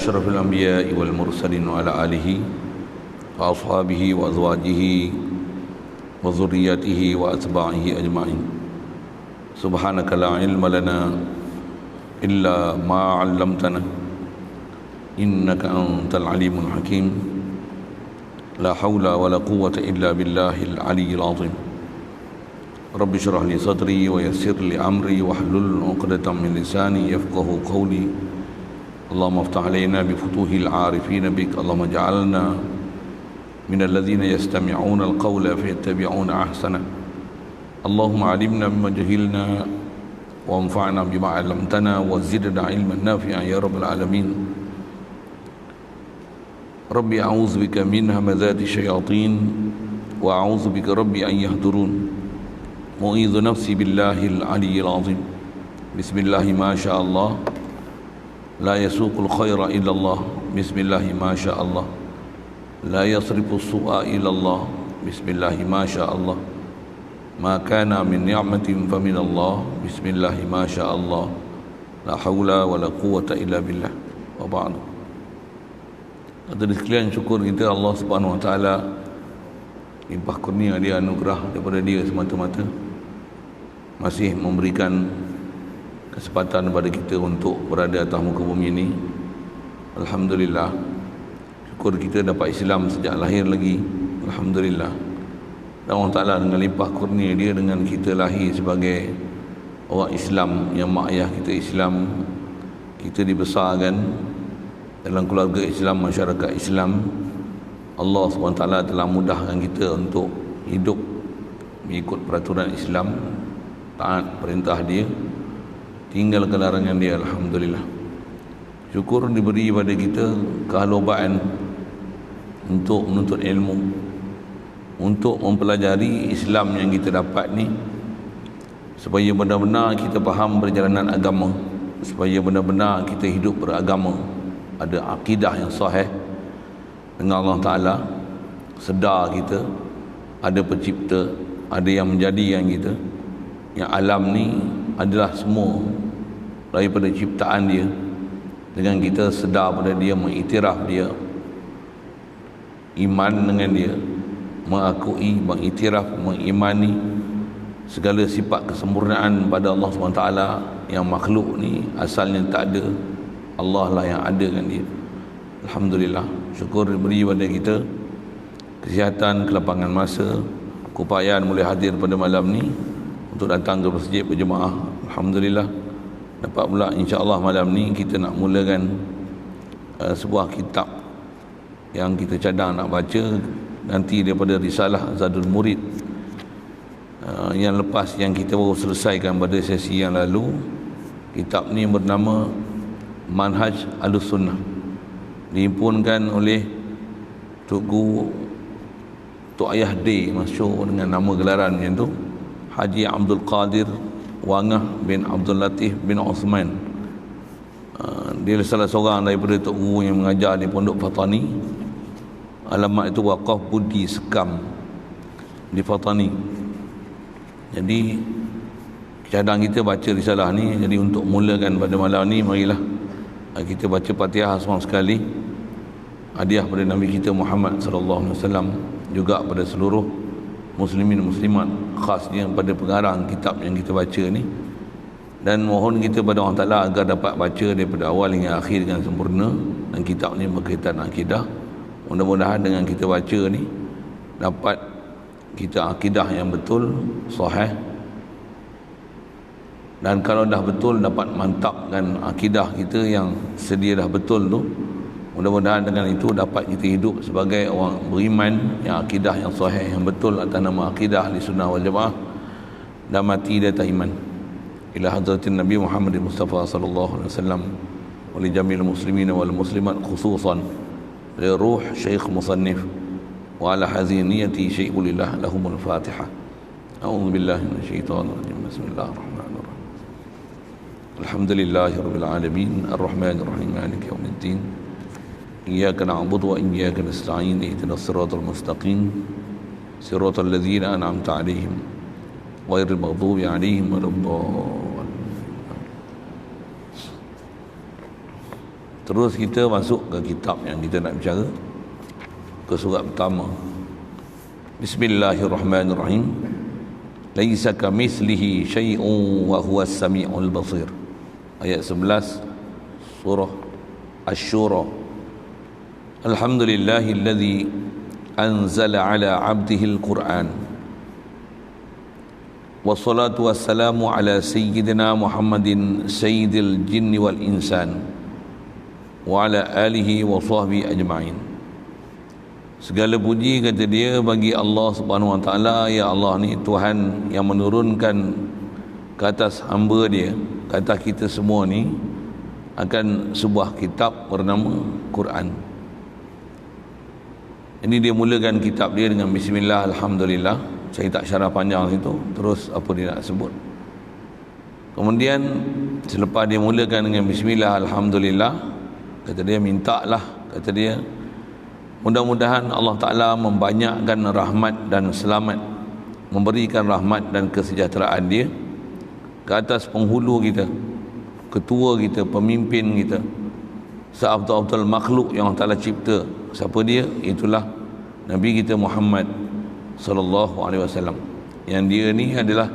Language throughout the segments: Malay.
أشرف الأنبياء والمرسلين وعلى آله وأصحابه وأزواجه وذريته وأتباعه أجمعين. سبحانك لا علم لنا إلا ما علمتنا إنك أنت العليم الحكيم. لا حول ولا قوة إلا بالله العلي العظيم. رب اشرح لي صدري ويسر لي أمري واحلل عقدة من لساني يفقه قولي. اللهم افتح علينا بفتوح العارفين بك. اللهم اجعلنا من الذين يستمعون القول فيتبعون أحسنه. اللهم علمنا بما جهلنا وانفعنا بما علمتنا وزدنا علما نافعا يا رب العالمين. ربي أعوذ بك من همزات الشياطين وأعوذ بك ربي أن يحضرون. أعيذ نفسي بالله العلي العظيم. بسم الله ما شاء الله لا يسوق الخير إلا الله. بسم الله ما شاء الله لا يصرف السوء إلا الله. بسم الله ما شاء الله ما كان من نعمة فمن الله. بسم الله ما شاء الله لا حول ولا قوة إلا بالله. وبعد. Hadirin sekalian, syukur kita Allah Subhanahu Wa Taala limpah kurnia dia, anugerah daripada dia semata-mata masih memberikan kesempatan kepada kita untuk berada atas muka bumi ini. Alhamdulillah, syukur kita dapat Islam sejak lahir lagi. Alhamdulillah. Dan Allah Ta'ala dengan limpah kurnia dia, dengan kita lahir sebagai orang Islam, yang mak ayah kita Islam, kita dibesarkan dalam keluarga Islam, masyarakat Islam. Allah SWT telah mudahkan kita untuk hidup mengikut peraturan Islam, taat perintah dia, tinggalkan larangan dia. Alhamdulillah. Syukur diberi pada kita kehalubaan untuk menuntut ilmu, untuk mempelajari Islam yang kita dapat ni, supaya benar-benar kita faham perjalanan agama, supaya benar-benar kita hidup beragama, ada akidah yang sahih dengan Allah Ta'ala, sedar kita ada pencipta, ada yang menjadikan kita, yang alam ni adalah semua daripada ciptaan dia. Dengan kita sedar pada dia, mengiktiraf dia, iman dengan dia, mengakui, mengiktiraf, mengimani segala sifat kesempurnaan pada Allah SWT, yang makhluk ni asalnya tak ada, Allah lah yang ada kan dia. Alhamdulillah, syukur diberi pada kita kesihatan, kelapangan masa, keupayaan boleh hadir pada malam ni untuk datang ke masjid berjemaah. Alhamdulillah, dapat pula insya-Allah malam ni kita nak mulakan sebuah kitab yang kita cadang nak baca nanti daripada risalah Zadul Murid, yang lepas, yang kita baru selesaikan pada sesi yang lalu. Kitab ni bernama Manhaj Ahlus-Sunnah, dihimpunkan oleh Tok Ayah D, masyhur dengan nama gelaran macam tu, Haji Abdul Qadir Wangah bin Abdul Latif bin Osman. Dia salah seorang daripada tok guru yang mengajar di Pondok Fatani. Alamat itu Waqaf Budi Sekam di Fatani. Jadi cadang kita baca risalah ni. Jadi untuk mulakan pada malam ni, marilah kita baca Fatihah semua sekali, hadiah pada Nabi kita Muhammad sallallahu alaihi wasallam, juga pada seluruh muslimin muslimat, khasnya pada pengarang kitab yang kita baca ni. Dan mohon kita pada Allah Ta'ala agar dapat baca daripada awal hingga akhir dengan sempurna. Dan kitab ni berkaitan akidah. Mudah-mudahan dengan kita baca ni dapat kita akidah yang betul, sahih. Dan kalau dah betul, dapat mantapkan akidah kita yang sedia dah betul tu. Mudah-mudahan dengan itu dapat kita hidup sebagai orang beriman yang akidah yang sahih, yang betul atas nama akidah Ahlussunnah wal Jamaah, dan mati di atas iman. Ila hadratin Nabi Muhammad Mustafa sallallahu alaihi wasallam wa li jamil muslimin wal muslimat, khususan li ruh Syekh Musannif wa ala haziniyati Syekhulillah lahumul Fatihah. A'udzu billahi minasyaitonir rajim. Bismillahirrahmanirrahim. Alhamdulillahirabbil alamin, arrahmanir rahim, maliki yaumiddin. Iyyaka na'budu wa iyyaka nasta'in. Ihdinas siratal mustaqim, siratal ladzina an'amta 'alaihim ghairil maghdubi 'alaihim waladdallin. Terus kita masuk ke kitab yang kita nak bicara, ke surat pertama. Bismillahirrahmanirrahim. Laisa kamitslihi syai'un wa huwas samiul basir. Ayat 11 surah Asy-Syura. Alhamdulillahilladzi anzala ala 'abdihil Qur'an. Wassalatu wassalamu ala sayyidina Muhammadin sayyidil jinni wal insan wa ala alihi wa sahbihi ajma'in. Segala puji kata dia bagi Allah Subhanahu wa taala. Ya Allah ni Tuhan yang menurunkan ke atas hamba dia, ke atas kita semua ni, akan sebuah kitab bernama Quran. Ini dia mulakan kitab dia dengan bismillah, alhamdulillah. Saya tak syarah panjang situ. Terus apa dia nak sebut. Kemudian selepas dia mulakan dengan bismillah, alhamdulillah, kata dia mintalah, kata dia mudah-mudahan Allah Ta'ala membanyakkan rahmat dan selamat, memberikan rahmat dan kesejahteraan dia ke atas penghulu kita, ketua kita, pemimpin kita, seabtul-abtul makhluk yang Allah Ta'ala cipta. Siapa dia? Itulah Nabi kita Muhammad sallallahu alaihi wasallam, yang dia ni adalah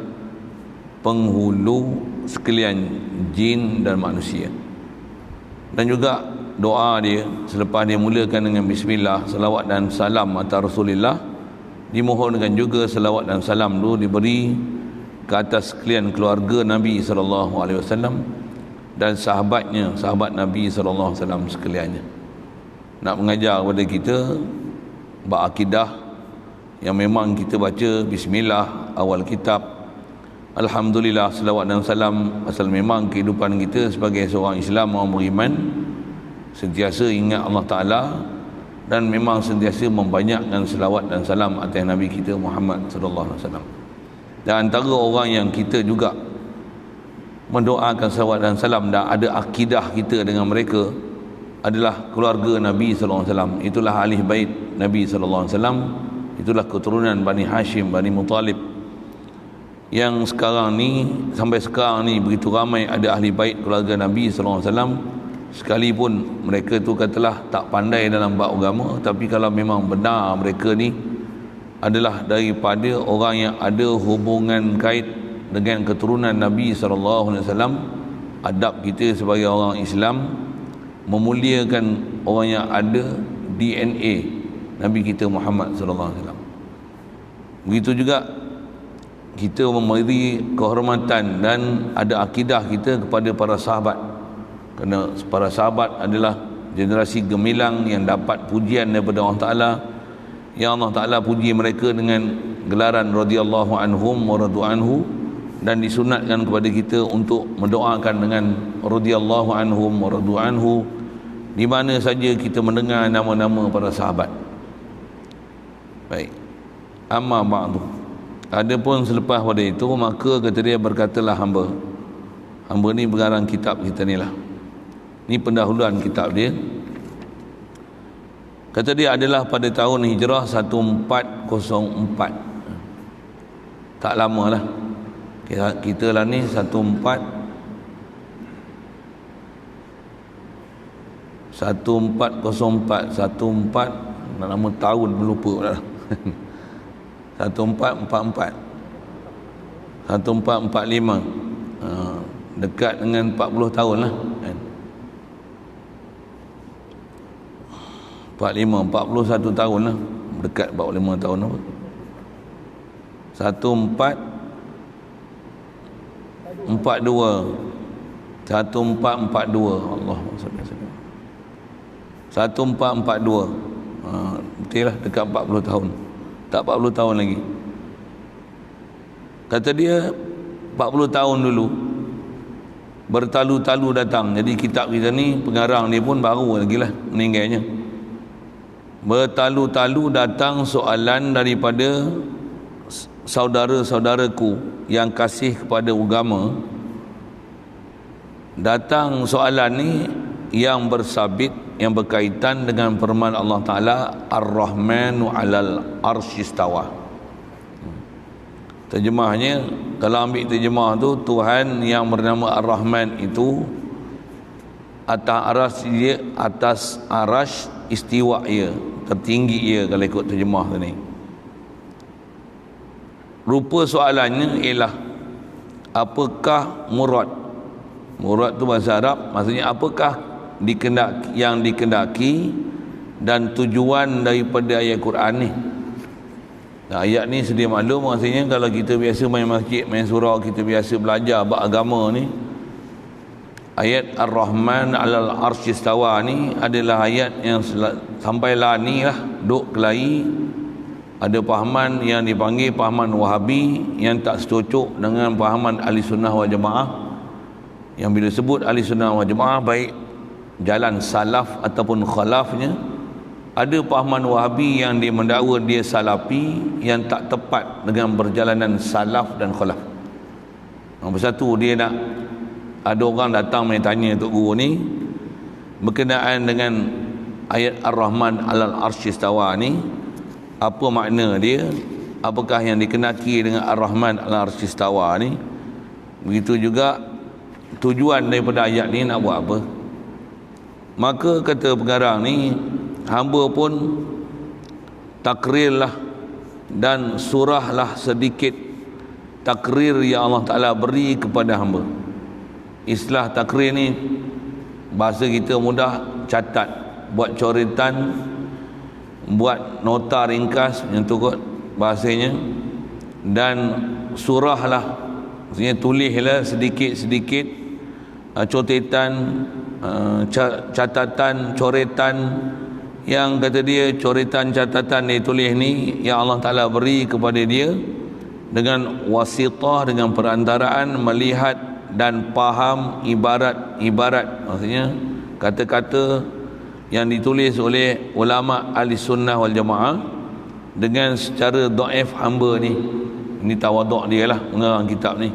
penghulu sekalian jin dan manusia. Dan juga doa dia selepas dia mulakan dengan bismillah, salawat dan salam atas Rasulullah, dimohonkan juga salawat dan salam tu diberi ke atas sekalian keluarga Nabi sallallahu alaihi wasallam dan sahabatnya, sahabat Nabi sallallahu alaihi wasallam sekaliannya. Nak mengajar kepada kita berakidah yang memang kita baca bismillah awal kitab, alhamdulillah, salawat dan salam, asal memang kehidupan kita sebagai seorang Islam, orang beriman, sentiasa ingat Allah Ta'ala dan memang sentiasa membanyakkan selawat dan salam atas Nabi kita Muhammad sallallahu alaihi wasallam. Dan antara orang yang kita juga mendoakan selawat dan salam dan ada akidah kita dengan mereka adalah keluarga Nabi sallallahu alaihi wasallam. Itulah ahli bait Nabi sallallahu alaihi wasallam. Itulah keturunan Bani Hashim, Bani Muttalib, yang sekarang ni, sampai sekarang ni begitu ramai ada ahli bait keluarga Nabi sallallahu alaihi wasallam. Sekalipun mereka tu katalah tak pandai dalam bab agama, tapi kalau memang benar mereka ni adalah daripada orang yang ada hubungan kait dengan keturunan Nabi sallallahu alaihi wasallam, adab kita sebagai orang Islam memuliakan orang yang ada DNA Nabi kita Muhammad sallallahu alaihi wasallam. Begitu juga kita memberi kehormatan dan ada akidah kita kepada para sahabat, kerana para sahabat adalah generasi gemilang yang dapat pujian daripada Allah Ta'ala, yang Allah Ta'ala puji mereka dengan gelaran radhiyallahu anhum wa radu anhu, dan disunatkan kepada kita untuk mendoakan dengan radhiyallahu anhum wa radu anhu di mana saja kita mendengar nama-nama para sahabat. Baik, amma ba'du. Adapun selepas pada itu, maka kata dia, berkatalah hamba ni bergarang kitab kita ni lah. Ini pendahuluan kitab dia. Kata dia adalah pada tahun Hijrah 1404. Tak lama lah. Kita lah ni 1404 nak nama tahun berlupa dah. 1444 1445, dekat dengan 40 tahun lah kan? 41 tahun lah, dekat 45 tahun apa. 1442 Allah SWT 1442, betul lah, dekat 40 tahun, tak 40 tahun lagi. Kata dia 40 tahun dulu bertalu-talu datang. Jadi kitab kita ni pengarang dia pun baru lagi lah meninggalnya. Bertalu-talu datang soalan daripada saudara-saudaraku yang kasih kepada agama. Datang soalan ni yang bersabit, yang berkaitan dengan firman Allah Ta'ala, Ar-Rahmanu 'alal arsyistawa. Terjemahnya, kalau ambil terjemah tu, Tuhan yang bernama Ar-Rahman itu atas arash istiwa ia, tertinggi ia kalau ikut terjemah tu ni. Rupa soalannya ialah apakah murad? Murad tu bahasa Arab, maksudnya apakah yang dikendaki dan tujuan daripada ayat Quran ni. Nah, ayat ni sedia maklum, maksudnya kalau kita biasa main masjid, main surau, kita biasa belajar bab agama ni, ayat Ar-Rahman 'alal arsy istawa ni adalah ayat yang sampailah ni lah duk kelahi. Ada pahaman yang dipanggil pahaman Wahabi yang tak secocok dengan pahaman Ahli Sunnah wal Jamaah, yang bila sebut Ahli Sunnah wal Jamaah baik jalan salaf ataupun khalafnya. Ada pahaman Wahabi yang dia mendakwa dia salafi yang tak tepat dengan perjalanan salaf dan khalaf. Nombor satu, dia nak, ada orang datang main tanya Tok Guru ni berkenaan dengan ayat Ar-Rahman 'alal arsy istawa ni, apa makna dia, apakah yang dikenaki dengan Ar-Rahman 'alal arsy istawa ni. Begitu juga tujuan daripada ayat ni nak buat apa. Maka kata pengarang ni, hamba pun takrirlah dan surahlah sedikit takrir yang Allah Ta'ala beri kepada hamba. Istilah takrir ni bahasa kita mudah, catat, buat coretan, buat nota ringkas yang tu kot bahasanya. Dan surahlah, maksudnya tulislah sedikit-sedikit cotetan, catatan, coretan, yang kata dia coretan catatan dia tulis ni yang Allah Ta'ala beri kepada dia dengan wasitah, dengan perantaraan melihat dan faham ibarat-ibarat, maksudnya kata-kata yang ditulis oleh ulama ahli sunnah wal jamaah dengan secara dhaif hamba ni. Ini tawaduk dia lah mengarang kitab ni.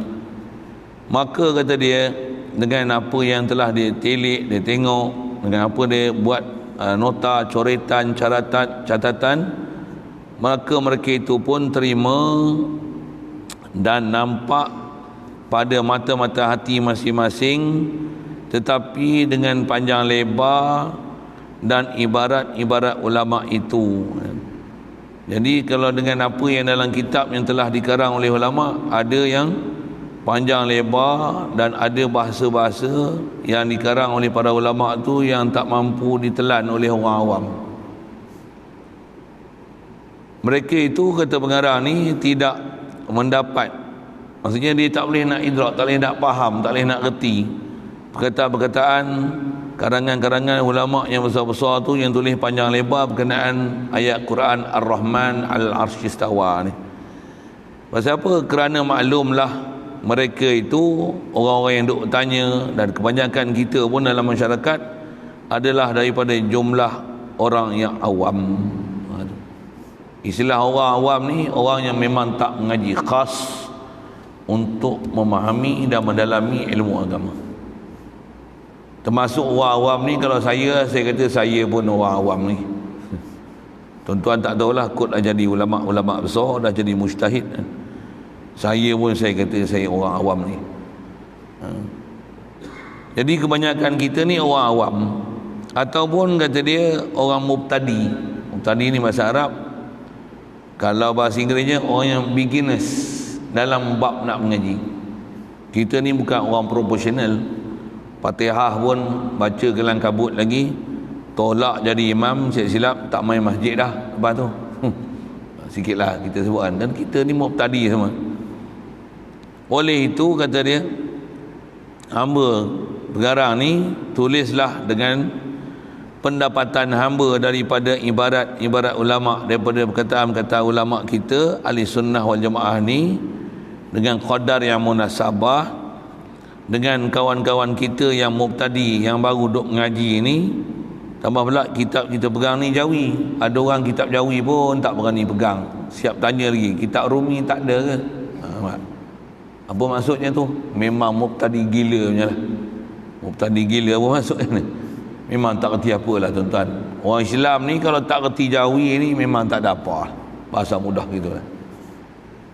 Maka kata dia, dengan apa yang telah dia telik, dia tengok, dengan apa dia buat nota, coretan, catatan, maka mereka itu pun terima dan nampak pada mata-mata hati masing-masing, tetapi dengan panjang lebar dan ibarat-ibarat ulama itu. Jadi kalau dengan apa yang dalam kitab yang telah dikarang oleh ulama, ada yang panjang lebar dan ada bahasa-bahasa yang dikarang oleh para ulama tu yang tak mampu ditelan oleh orang awam. Mereka itu, kata pengarang ni, tidak mendapat, maksudnya dia tak boleh nak idrak, tak boleh nak faham, tak boleh nak reti perkataan-perkataan karangan-karangan ulama yang besar-besar tu yang tulis panjang lebar berkenaan ayat Quran Ar-Rahman 'alal arsy istawa ni. Pasal apa? Kerana maklumlah mereka itu orang-orang yang duk tanya, dan kebanyakan kita pun dalam masyarakat adalah daripada jumlah orang yang awam. Istilah orang awam ni orang yang memang tak mengaji, khas untuk memahami dan mendalami ilmu agama. Termasuk orang awam ni, kalau saya kata saya pun orang awam ni. Tuan-tuan tak tahulah, kot dah jadi ulama-ulama besar, dah jadi mujtahid. Saya pun saya kata saya orang awam ni. Jadi kebanyakan kita ni orang awam, ataupun kata dia orang mubtadi. Mubtadi ni bahasa Arab, kalau bahasa Inggerisnya orang yang beginners dalam bab nak mengaji. Kita ni bukan orang profesional. Fatihah pun baca kelang kabut lagi, tolak jadi imam, silap tak main masjid dah lepas tu. Sikitlah kita sebutkan, dan kita ni mubtadi semua. Oleh itu kata dia, hamba pengarang ni tulislah dengan pendapatan hamba daripada ibarat ulama, daripada perkataan-perkataan ulama kita ahli sunnah wal jamaah ni, dengan qadar yang munasabah dengan kawan-kawan kita yang mubtadi, yang baru duk mengaji ni. Tambah pula kitab kita pegang ni Jawi. Ada orang kitab Jawi pun tak berani pegang, siap tanya lagi, kitab Rumi tak ada ke? Apa maksudnya tu? Memang mubtadi gila punya lah. Mubtadi gila apa maksudnya ni? Memang tak kerti apalah tuan-tuan. Orang Islam ni kalau tak kerti Jawi ni memang tak ada apa, bahasa mudah gitu lah.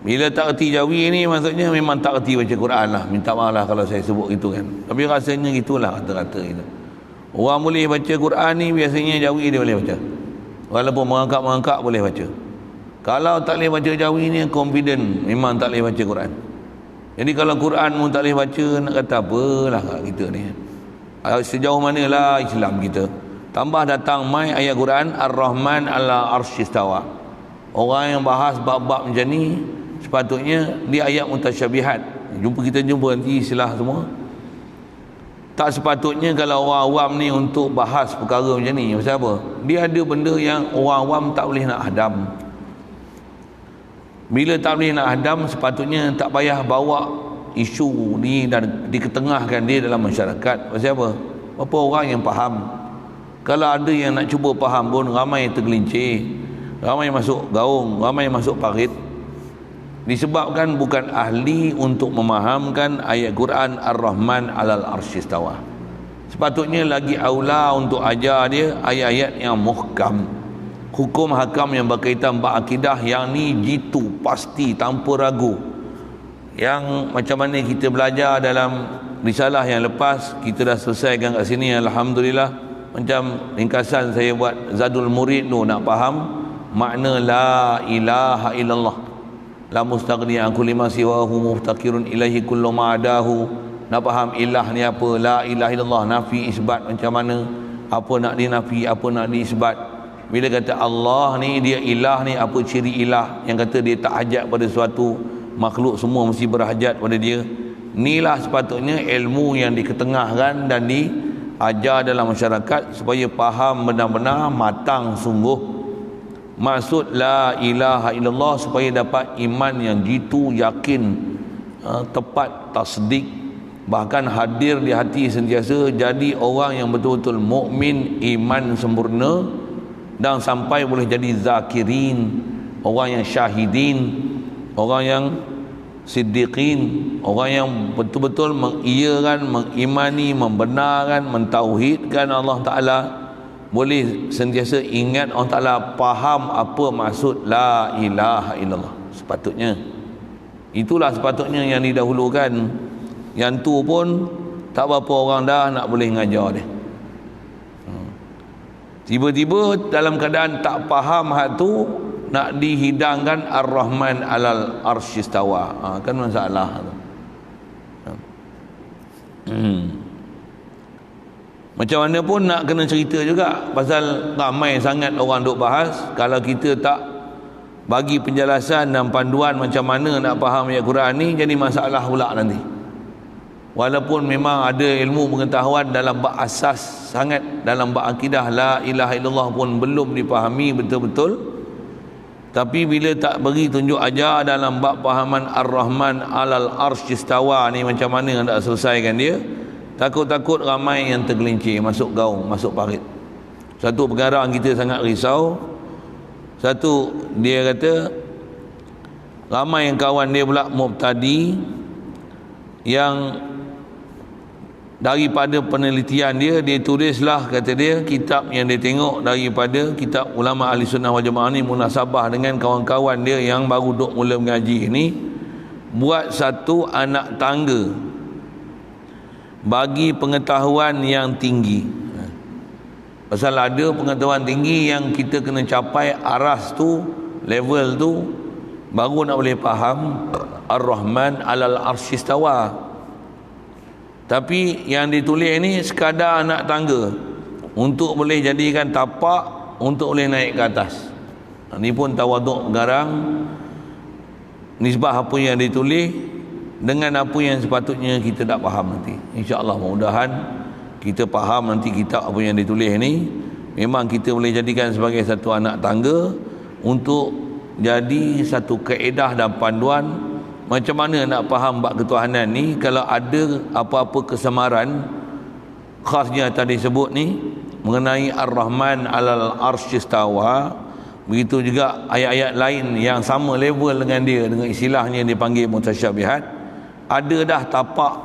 Bila tak kerti Jawi ni maksudnya memang tak kerti baca Quran lah. Minta maaf lah kalau saya sebut gitu kan, tapi rasanya gitulah kata-kata itu. Orang boleh baca Quran ni biasanya Jawi dia boleh baca. Walaupun mengangkat-mengangkat boleh baca. Kalau tak boleh baca Jawi ni, confident memang tak boleh baca Quran. Jadi kalau Quran pun tak boleh baca, nak kata apalah kat kita ni. Sejauh manalah Islam kita. Tambah datang mai ayat Quran Ar-Rahman ala arsyistawa. Orang yang bahas bab-bab macam ni sepatutnya dia ayat mutasyabihat. Kita jumpa nanti istilah semua. Tak sepatutnya kalau orang awam ni untuk bahas perkara macam ni. Pasal apa? Dia ada benda yang orang awam tak boleh nak hadam. Bila tak boleh nak hadam, sepatutnya tak payah bawa isu ni dan diketengahkan dia dalam masyarakat. Pasal apa? Apa orang yang faham. Kalau ada yang nak cuba faham pun ramai tergelincir, ramai masuk gaung, ramai masuk parit. Disebabkan bukan ahli untuk memahamkan ayat Quran Ar-Rahman alal arsyistawa. Sepatutnya lagi aula untuk ajar dia ayat-ayat yang muhkam, hukum hakam yang berkaitan berakidah yang ni jitu pasti tanpa ragu. Yang macam mana kita belajar dalam risalah yang lepas, kita dah selesaikan kat sini alhamdulillah. Macam ringkasan saya buat Zadul Murid tu, nak faham makna la ilaha illallah, la mustaghni an kulli ma siwahu muftaqirun ilaihi kullu ma adahu. Nak faham ilah ni apa, la ilaha illallah, nafi isbat macam mana, apa nak dinafi, apa nak diisbat. Bila kata Allah ni dia ilah ni, apa ciri ilah yang kata dia tak hajat pada suatu makhluk, semua mesti berhajat pada dia. Inilah sepatutnya ilmu yang diketengahkan dan diajar dalam masyarakat supaya faham benar-benar matang sungguh maksud la ilaha illallah, supaya dapat iman yang jitu, yakin, tepat, tasdik, bahkan hadir di hati sentiasa, jadi orang yang betul-betul mukmin, iman sempurna, dan sampai boleh jadi zakirin, orang yang syahidin, orang yang siddiqin, orang yang betul-betul mengiyakan, mengimani, membenarkan, mentauhidkan Allah Ta'ala, boleh sentiasa ingat Allah Ta'ala, faham apa maksud la ilaha illallah. Sepatutnya itulah sepatutnya yang didahulukan. Yang tu pun tak berapa orang dah nak boleh ngajar dia. Tiba-tiba dalam keadaan tak faham hak tu, nak dihidangkan Ar-Rahman alal arsyistawa. Kan masalah tu. Macam mana pun nak kena cerita juga, pasal ramai sangat orang duk bahas. Kalau kita tak bagi penjelasan dan panduan macam mana nak faham ayat Quran ni, jadi masalah pula nanti. Walaupun memang ada ilmu pengetahuan dalam bab asas sangat, dalam bab akidah la ilaha illallah pun belum dipahami betul-betul. Tapi bila tak beri tunjuk ajar dalam bab pahaman Ar-Rahman alal arsyistawa ni macam mana nak selesaikan dia, takut-takut ramai yang tergelincir, masuk gaung, masuk parit. Satu perkara yang kita sangat risau, satu dia kata ramai yang kawan dia pula mubtadi, yang daripada penelitian dia tulislah, kata dia, kitab yang dia tengok daripada kitab ulama ahli sunnah wal jamaah ni, munasabah dengan kawan-kawan dia yang baru duk mula mengaji ni, buat satu anak tangga bagi pengetahuan yang tinggi. Pasal ada pengetahuan tinggi yang kita kena capai aras tu, level tu, baru nak boleh faham Ar-Rahman alal arsyistawa. Tapi yang ditulis ni sekadar anak tangga untuk boleh jadikan tapak, untuk boleh naik ke atas. Ini pun tawaduk garang, nisbah apa yang ditulis dengan apa yang sepatutnya kita tak faham nanti. InsyaAllah mudah-mudahan kita faham nanti kitab apa yang ditulis ni, memang kita boleh jadikan sebagai satu anak tangga untuk jadi satu kaedah dan panduan macam mana nak faham bab ketuhanan ni. Kalau ada apa-apa kesamaran khasnya tadi sebut ni mengenai Ar-Rahman alal arsyistawa, begitu juga ayat-ayat lain yang sama level dengan dia, dengan istilahnya dipanggil mutasyabihat, ada dah tapak,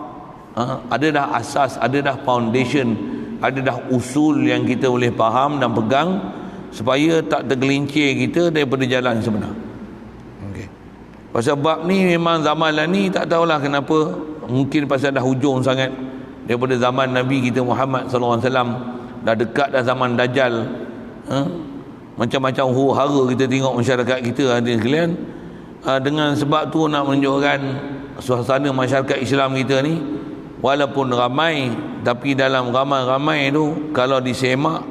ada dah asas, ada dah foundation, ada dah usul yang kita boleh faham dan pegang supaya tak tergelincir kita daripada jalan sebenar. Pasal bab ni memang zaman lah ni tak tahulah kenapa, mungkin pasal dah hujung sangat daripada zaman Nabi kita Muhammad SAW dah dekat dah zaman Dajjal. Macam-macam huru-hara kita tengok masyarakat kita ada sekalian. Dengan sebab tu nak menunjukkan suasana masyarakat Islam kita ni walaupun ramai, tapi dalam ramai-ramai tu kalau disemak,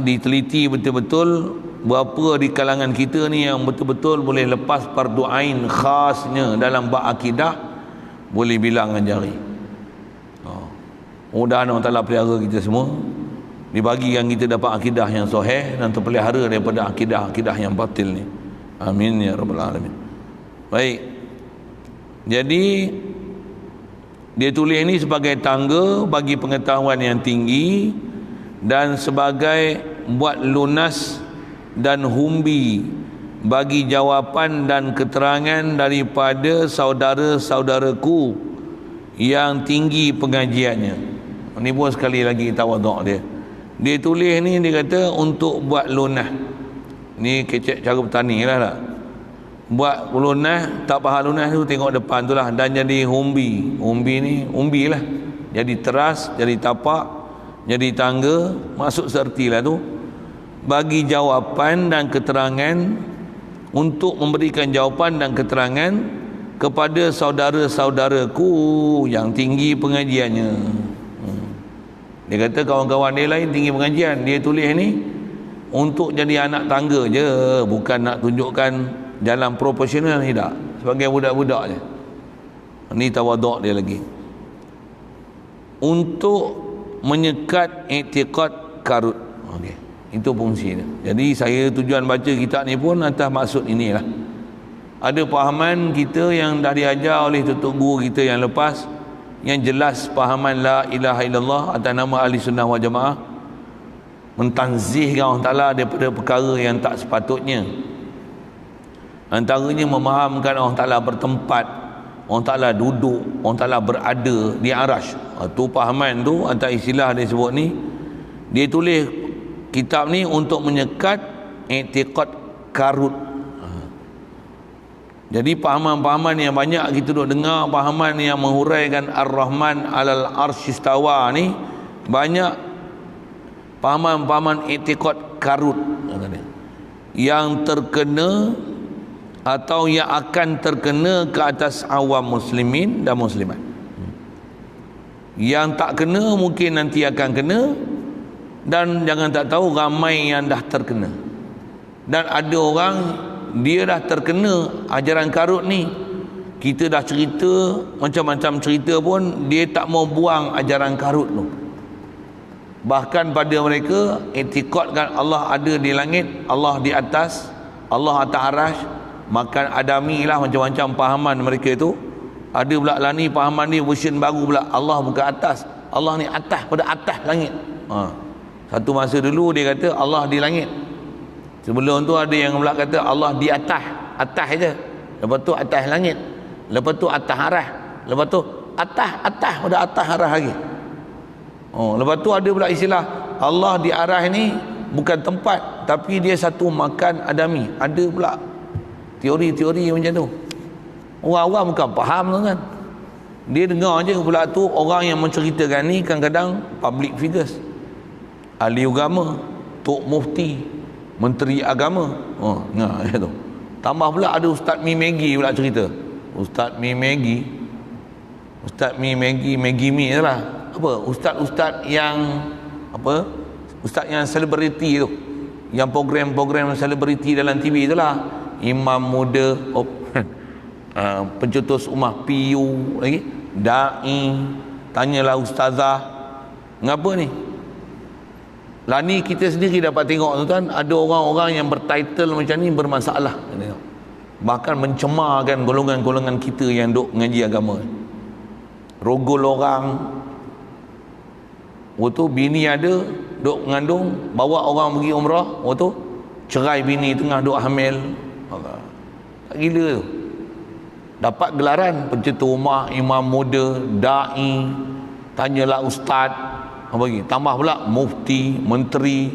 diteliti betul-betul, berapa di kalangan kita ni yang betul-betul boleh lepas fardu ain khasnya dalam bab akidah, boleh bilang dengan jari. Mudah-mudahan Allah Ta'ala pelihara kita semua, dibagikan kita dapat akidah yang sahih dan terpelihara daripada akidah-akidah yang batil ni. Amin ya rabbal alamin. Baik, jadi dia tulis ini sebagai tangga bagi pengetahuan yang tinggi dan sebagai buat lunas dan humbi bagi jawapan dan keterangan daripada saudara-saudaraku yang tinggi pengajiannya. Ini pun sekali lagi tawaduk dia. Dia tulis ni, dia kata untuk buat lunas. Ni kecek cara bertani lah tak? Buat lunas, tak faham lunas tu tengok depan tu lah, dan jadi humbi. Humbi ni, umbi lah, jadi teras, jadi tapak, jadi tangga, masuk serti lah tu, bagi jawapan dan keterangan, untuk memberikan jawapan dan keterangan kepada saudara-saudaraku yang tinggi pengajiannya. Dia kata kawan-kawan dia lain tinggi pengajian, dia tulis ni untuk jadi anak tangga je, bukan nak tunjukkan jalan profesional ni, tak, sebagai budak-budak je. Ni tawaduk dia lagi, untuk menyekat i'tiqad karut. Okey, itu fungsi dia. Jadi saya tujuan baca kitab ni pun atas maksud inilah. Ada fahaman kita yang dah diajar oleh tutup guru kita yang lepas, yang jelas fahaman la ilaha illallah atas nama ahli sunnah wal jamaah, mentanzihkan Allah Ta'ala daripada perkara yang tak sepatutnya. Antaranya memahamkan Allah Ta'ala bertempat, Allah Ta'ala duduk, Allah Ta'ala berada di arash. Tu fahaman tu, antara istilah dia sebut ni. Dia tulis kitab ni untuk menyekat i'tiqad karut. Jadi pahaman-pahaman yang banyak kita duk dengar, pahaman yang menghuraikan Ar-Rahman alal arsy istawa ni, banyak pahaman-pahaman i'tiqad karut yang terkena atau yang akan terkena ke atas awam muslimin dan muslimat. Yang tak kena mungkin nanti akan kena, dan jangan tak tahu ramai yang dah terkena. Dan ada orang dia dah terkena ajaran karut ni, kita dah cerita macam-macam cerita pun dia tak mau buang ajaran karut tu. Bahkan pada mereka i'tiqadkan Allah ada di langit, Allah di atas, Allah atas arash, makan adami lah, macam-macam pahaman mereka itu. Ada pula lah ni pahaman ni version baru pula, Allah bukan atas, Allah ni atas pada atas langit. Satu masa dulu dia kata Allah di langit, sebelum tu ada yang pula kata Allah di atas, atas je, lepas tu atas langit, lepas tu atas arash, lepas tu atas pada atas arash lagi. Lepas tu ada pula istilah Allah di arah ni bukan tempat, tapi dia satu makan adami. Ada pula teori-teori macam tu. Orang-orang bukan faham tu kan, dia dengar je pula tu. Orang yang menceritakan ni kadang-kadang public figures, ahli agama, tok mufti, menteri agama. Tu. Tambah pula ada Ustaz Mi Maggie pula cerita. Ustaz Mi Maggie Mi lah. Apa? Ustaz-ustaz yang apa? Ustaz yang selebriti tu, yang program-program selebriti dalam TV itulah. Imam muda, pencetus ummah PU lagi, dai, tanyalah ustazah. Ngapa ni? Lah ni kita sendiri dapat tengok tu kan, ada orang-orang yang bertitle macam ni bermasalah. Bahkan mencemarkan golongan-golongan kita yang duk mengaji agama. Rogol orang. Waktu bini ada duk mengandung, bawa orang pergi umrah, waktu cerai bini tengah duk hamil. Tak gila tu. Dapat gelaran pencetus rumah, imam muda, dai, tanyalah ustaz, apa lagi? Tambah pula mufti, menteri,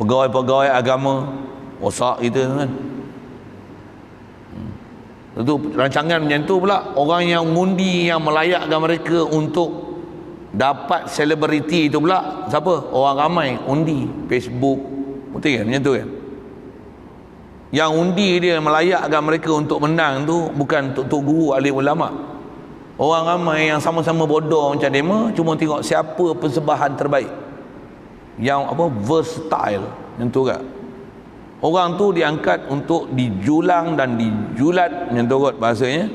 pegawai-pegawai agama, rosak kita kan. Itu rancangan macam tu pula, orang yang mengundi, yang melayakkan mereka untuk Dapat selebriti itu pula siapa? Orang ramai undi Facebook, betul kan? Macam tu kan? Yang undi dia melayakkan mereka untuk menang tu bukan tok guru alim ulama. Orang ramai yang sama-sama bodoh macam dema, cuma tengok siapa persembahan terbaik, yang apa, versatile, macam tu kan? Orang tu diangkat untuk dijulang dan dijulat, macam tu kot bahasanya,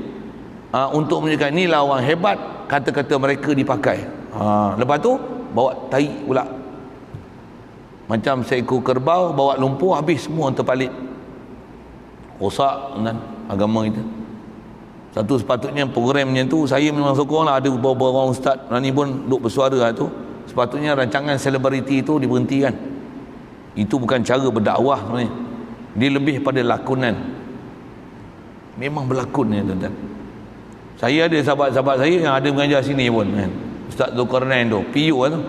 untuk menunjukkan inilah orang hebat, kata-kata mereka dipakai. Lepas tu bawa tahi pula, macam seekor kerbau bawa lumpur, habis semua terpalit. Rosak dengan agama kita. Satu sepatutnya program macam tu, saya memang sokong lah, ada beberapa orang ustaz ni pun duk bersuara tu, sepatutnya rancangan selebriti itu diberhentikan. Itu bukan cara berdakwah sebenarnya, dia lebih pada lakonan. Memang berlakon ni tuan-tuan. Saya ada sahabat-sahabat saya yang ada mengajar sini pun kan, Ustaz Zulkarnain tu, PU lah tu.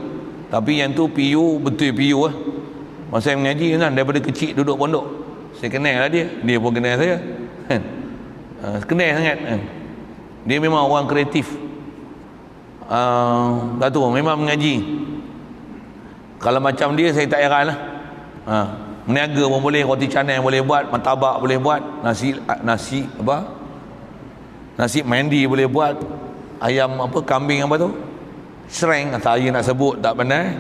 Tapi yang tu PU, betul PU lah. Masa saya mengaji kan, daripada kecil duduk pondok, saya kenal lah dia, dia pun kenal saya kan. Kenal sangat kan. Dia memang orang kreatif. Tak tahu, memang mengaji. Kalau macam dia saya tak heran lah. Meniaga pun boleh, roti canai boleh buat, martabak boleh buat, nasi apa, nasi mandi boleh buat, ayam apa, kambing apa tu, sereng, saya nak sebut tak pandai.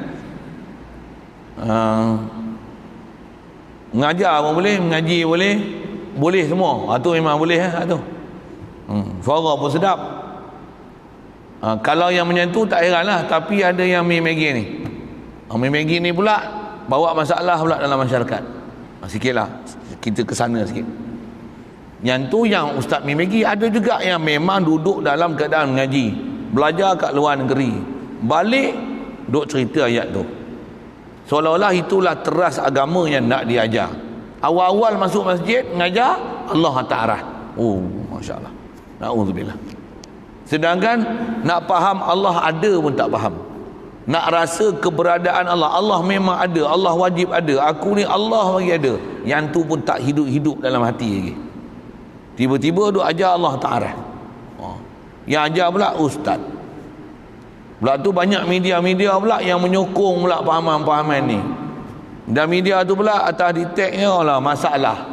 Mengajar pun boleh, mengaji boleh, boleh semua. Tu memang boleh tu. Suara pun sedap. Kalau yang macam tu tak heran lah. Tapi ada yang Maggie ni, Maggie ni pula bawa masalah pula dalam masyarakat. Sikit lah kita kesana sikit. Yang tu yang Ustaz Maggie, ada juga yang memang duduk dalam keadaan mengaji, belajar kat luar negeri, balik duk cerita ayat tu, seolah-olah itulah teras agama yang nak diajar. Awal-awal masuk masjid mengajar Allah Ta'ala, Masya Allah, na'udzubillah. Sedangkan nak faham Allah ada pun tak faham. Nak rasa keberadaan Allah, Allah memang ada, Allah wajib ada, aku ni Allah bagi ada, yang tu pun tak hidup-hidup dalam hati lagi. Tiba-tiba duk ajar Allah Ta'ala. Yang ajar pula ustaz. Pula tu banyak media-media pula yang menyokong pula pahaman-pahaman ni. Dan media tu pula atas detectnya lah masalah.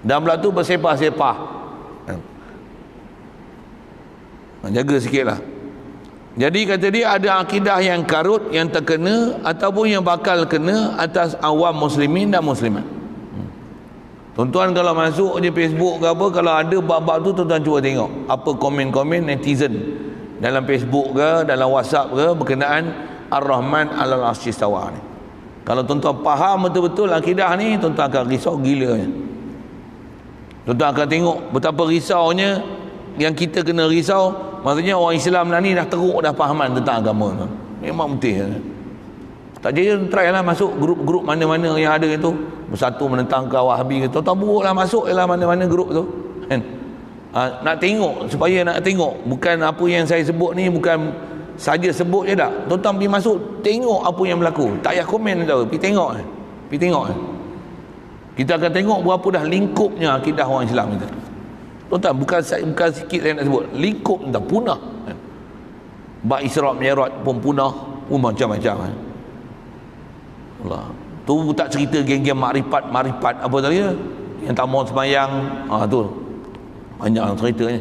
Dan pula tu bersepah-sepah. Jaga sikit lah. Jadi kata dia ada akidah yang karut, yang terkena ataupun yang bakal kena atas awam muslimin dan muslimat. Tuan-tuan kalau masuk je Facebook ke apa, kalau ada bab-bab tu, tuan-tuan cuba tengok apa komen-komen netizen dalam Facebook ke, dalam WhatsApp ke, berkenaan Ar-Rahman Alal Arsy Istawa ni. Kalau tuan-tuan faham betul-betul akidah ni, tuan-tuan akan risau gila. Tuan-tuan akan tengok betapa risaunya yang kita kena risau. Maksudnya orang Islam lah ni dah teruk dah fahaman tentang agama tu. Memang betul. Tak jaya try lah masuk grup-grup mana-mana yang ada itu, bersatu menentang ke Wahabi ke, tuan-tuan buruk lah masuk lah mana-mana grup tu kan. Nak tengok, supaya nak tengok, bukan apa yang saya sebut ni bukan saja sebut je tak, tuan-tuan pergi masuk tengok apa yang berlaku, tak payah komen tau, pergi tengok. Kita akan tengok berapa dah lingkupnya akidah orang Islam kita. Tuan-tuan, bukan sikit saya nak sebut, lingkup dah punah kan? Bab Isra' Mi'raj pun punah, macam-macam kan? Allah. Tu tak cerita geng-geng makrifat apa tadi yang tak mau sembahyang, tu banyak ceritanya.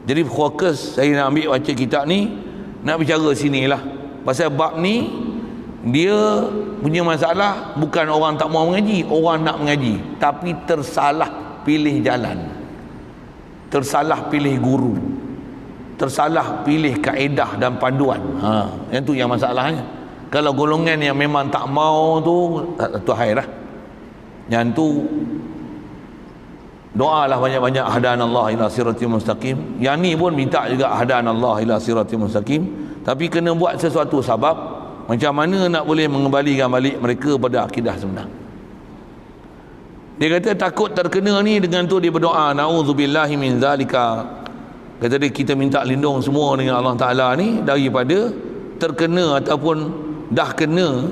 Jadi fokus saya nak ambil baca kitab ni, nak bicara sini lah pasal bab ni. Dia punya masalah bukan orang tak mau mengaji, orang nak mengaji tapi tersalah pilih jalan, tersalah pilih guru, tersalah pilih kaedah dan panduan. Yang tu yang masalahnya. Kalau golongan yang memang tak mau tu hai lah. Yang tu doalah banyak-banyak, hadanallah ila siratil mustaqim. Yang ni pun minta juga hadanallah ila siratil mustaqim, tapi kena buat sesuatu sebab macam mana nak boleh mengembalikan balik mereka pada akidah sebenar. Dia kata takut terkena ni, dengan tu dia berdoa na'udzubillahi min zalika. Kata dia kita minta lindung semua dengan Allah Ta'ala ni daripada terkena ataupun dah kena